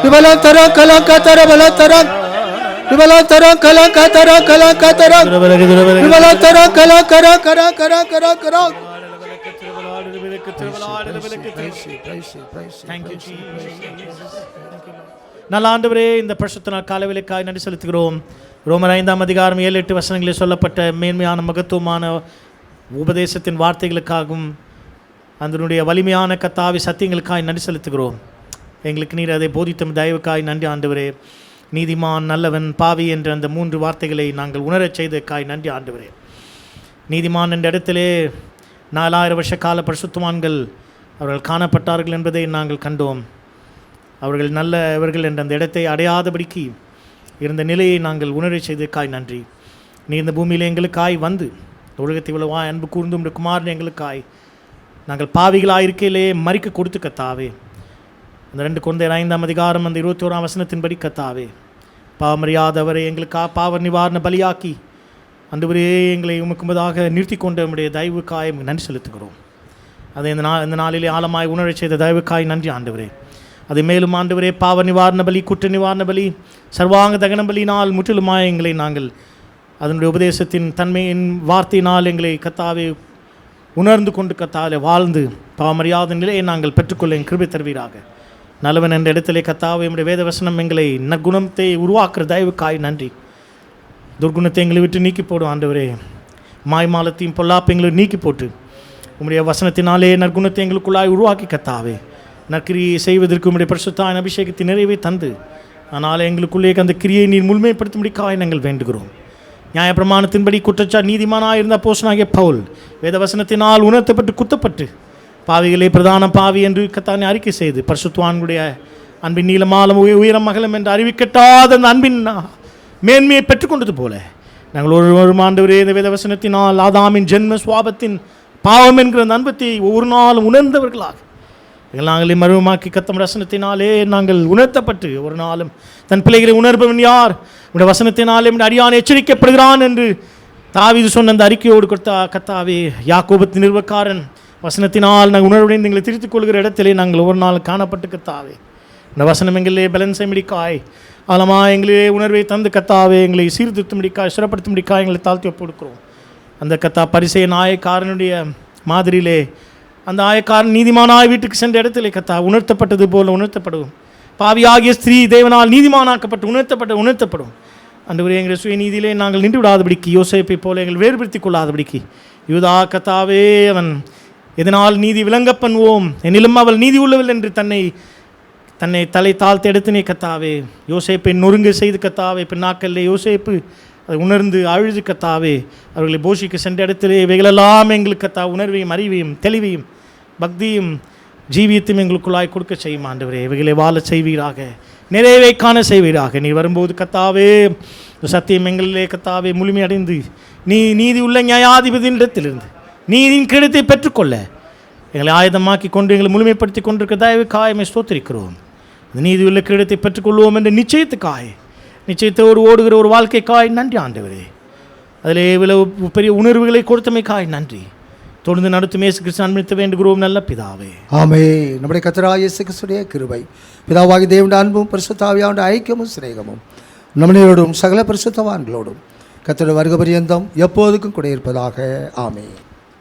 Speaker 1: விபல தர கல கதர பல தர விபல தர கல கதர கல கதர விபல தர கல கர கர கர கர கர.
Speaker 2: Thank you, Jesus. நல்ல ஆண்டவரே, இந்த பரிசுத்த நாள் காலைவேளைக்காய் நன்றி செலுத்துகிறோம். ரோமர் 5ஆம் அதிகாரம் 7-8 வசனங்களில் சொல்லப்பட்ட மேன்மையான மகத்துவமான உபதேசத்தின் வார்த்தைகளுக்காகவும் அதனுடைய வலிமையான கத்தாவி சத்தியங்களுக்காய் நன்றி செலுத்துகிறோம். எங்களுக்கு நீர் அதை போதித்த தயவுக்காய் நன்றி ஆண்டவரே. நீதிமான் நல்லவன் பாவி என்ற அந்த 3 வார்த்தைகளை நாங்கள் உணரச் செய்ததற்காய் நன்றி ஆண்டவரே. நீதிமான் என்ற இடத்திலே 4000 வருஷ கால பரிசுத்தவான்கள் அவர்கள் காணப்பட்டார்கள் என்பதை நாங்கள் கண்டோம். அவர்கள் நல்லவர்கள் என்ற அந்த இடத்தை அடையாதபடிக்கு இருந்த நிலையை நாங்கள் உணரச் செய்ததற்காய் நன்றி. நீ இந்த பூமியில் எங்களுக்காய் வந்து உலகத்தை இவ்வளவாய் அன்பு கூர்ந்து உம்முடைய குமாரன் எங்களுக்காய் நாங்கள் பாவிகளாயிருக்கையிலே மறிக்க கொடுத்து கத்தாவே. அந்த 2 கொரிந்தியர் 5ஆம் அதிகாரம் அந்த 21ஆம் வசனத்தின்படி கத்தாவே, பாவமறியாதவரை எங்களுக்காக பாவ நிவாரண பலியாக்கி அன்றுவரே எங்களை உமக்கு முன்பதாக நிறுத்தி கொண்ட உம்முடைய தயவுக்காய் நன்றி செலுத்துகிறோம். அதை இந்த நாளிலே ஆழமாய் உணரச் செய்த தயவுக்காய் நன்றி ஆண்டவரே. அதை மேலும் ஆண்டவரே, பாவ நிவாரண பலி, குற்ற நிவாரண பலி, சர்வாங்க தகன பலியினால் முற்றிலுமாய் எங்களை நாங்கள் அதனுடைய உபதேசத்தின் தன்மையின் வார்த்தையினால் எங்களை கத்தாவே உணர்ந்து கொண்டு கத்தாவே வாழ்ந்து பாவமறியாத நிலையை நாங்கள் பெற்றுக்கொள்ள கிருபை தருவீராக. நல்லவன் என்ற இடத்திலே கத்தாவே உம்முடைய வேதவசனம் எங்களை நற்குணத்தை உருவாக்குற தயவுக்காய் நன்றி. துர்குணத்தை எங்களை விட்டு நீக்கி போடும் ஆண்டவரே. மாய்மாலத்தையும் பொல்லாப்பையும் நீக்கி போட்டு உம்முடைய வசனத்தினாலே நற்குணத்தை எங்களுக்குள்ளாய் உருவாக்கி கத்தாவே நற்கிரியை செய்வதற்கு உம்முடைய பரிசுத்தான அபிஷேகத்தை நிறைவே தந்து ஆனால் எங்களுக்குள்ளே அந்த கிரியை நீர் முழுமைப்படுத்தும்படிக்காய் நாங்கள் வேண்டுகிறோம். நியாயப்பிரமாணத்தின்படி நீதிமானாக இருந்த அப்போஸ்தலனாகிய பவுல் வேதவசனத்தினால் உணர்த்தப்பட்டு குத்தப்பட்டு பாவிகளே பிரதான பாவி என்று கத்தானை அறிக்கை செய்து பரிசுத்தவான்களுடைய அன்பின் நீளமாலம் உயரம் அகலம் என்று அறிவிக்கட்டாத அந்த அன்பின் மேன்மையை பெற்றுக்கொண்டது போல நாங்கள் ஒரு ஆண்டவரே இந்த வேதவசனத்தினால் ஆதாமின் ஜென்ம சுவாபத்தின் பாவம் என்கிற அந்த அன்பத்தை ஒவ்வொரு நாளும் உணர்ந்தவர்களாக நாங்களே மருவமாக்கி கத்தம் வசனத்தினாலே நாங்கள் உணர்த்தப்பட்டு ஒரு நாளும் தன் பிள்ளைகளை உணர்பவன் யார், உடைய வசனத்தினாலே அடியான் எச்சரிக்கப்படுகிறான் என்று தாவீது சொன்ன அந்த அறிக்கையோடு கொடுத்தா கத்தாவே யாக்கோபத்தின் நிறுவக்காரன் வசனத்தினால் நாங்கள் உணர்வுடன் எங்களை திருத்திக் கொள்கிற இடத்திலே நாங்கள் ஒவ்வொரு நாள் காணப்பட்டு கத்தாவே இந்த வசனம் எங்களே பலன் செய்மிடிக்காய் ஆலமா எங்களே உணர்வை தந்து கத்தாவே எங்களை சீர்திருத்தும்படிக்கா சிறப்படுத்தும்படிக்கா எங்களை தாழ்த்தி ஒப்புக்கொடுக்கிறோம். அந்த கத்தா பரிசேய நாயக்காரனுடைய மாதிரியிலே அந்த ஆயக்காரன் நீதிமானாய் வீட்டுக்கு சென்ற இடத்திலே கத்தா உணர்த்தப்பட்டது போல உணர்த்தப்படும். பாவியாகிய ஸ்திரீ தேவனால் நீதிமானாக்கப்பட்டு உணர்த்தப்படும். ஆண்டவரே, எங்கள் சுயநீதியிலே நாங்கள் நின்று விடாதபடிக்கு, யோசேப்பை போல எங்கள் வேறுபடுத்தி கொள்ளாதபடிக்கு, யூதா கத்தாவே அவன் எதனால் நீதி விளங்க பண்ணுவோம், என்னிலும் அவள் நீதி உள்ளவள் என்று தன்னை தலை தாழ்த்து எடுத்துனே கத்தாவே, யோசேப்பை நொறுங்க செய்து கத்தாவே, பின்னாக்கல்லே யோசேப்பு அதை உணர்ந்து அழுது கத்தாவே அவர்களை போஷிக்க சென்ற இடத்திலே இவைகளெல்லாம் எங்களுக்கு கத்தா உணர்வையும் அறிவையும் தெளிவையும் பக்தியும் ஜீவியத்தையும் எங்களுக்குள்ளாய் கொடுக்க செய்யும். ஆண்டவரே, இவைகளை வாழ செய்வீராக, நிறைவை காண செய்வீராக. நீ வரும்போது கத்தாவே சத்தியம் எங்களிலே கத்தாவே முழுமையடைந்து நீதி உள்ள நியாயாதிபதியிடத்திலிருந்து நீதியின் கிடத்தை பெற்றுக்கொள்ள எங்களை ஆயுதமாக்கி கொண்டு எங்களை முழுமைப்படுத்தி கொண்டிருக்க தயவு காயமை ஸ்தோத்திரிக்கிறோம். இந்த நீதியுள்ள கிடத்தை பெற்றுக்கொள்வோம் என்ற நிச்சயத்தோடு ஓடுகிற ஒரு வாழ்க்கைக்காய் நன்றி ஆண்டவரே. அதிலே இவ்வளவு பெரிய உணர்வுகளை கொடுத்தமைக்காய் நன்றி. தொடர்ந்து நடத்தும் இயேசு கிறிஸ்து அன்பளித்து வேண்டுகிறோம் நல்ல பிதாவே.
Speaker 1: ஆமென். நம்முடைய கர்த்தராகிய இயேசு கிறிஸ்துவின் கிருபை, பிதாவாகிய தேவனுடைய அன்பும் பரிசுத்த ஆவியானவருடைய ஐக்கியமும் சிநேகமும் நம்மளோடும் சகல பரிசுத்தவான்களோடும் கர்த்தருடைய வருகை பரியந்தம் எப்போதுக்கும் கூட இருப்பதாக. ஆமென்.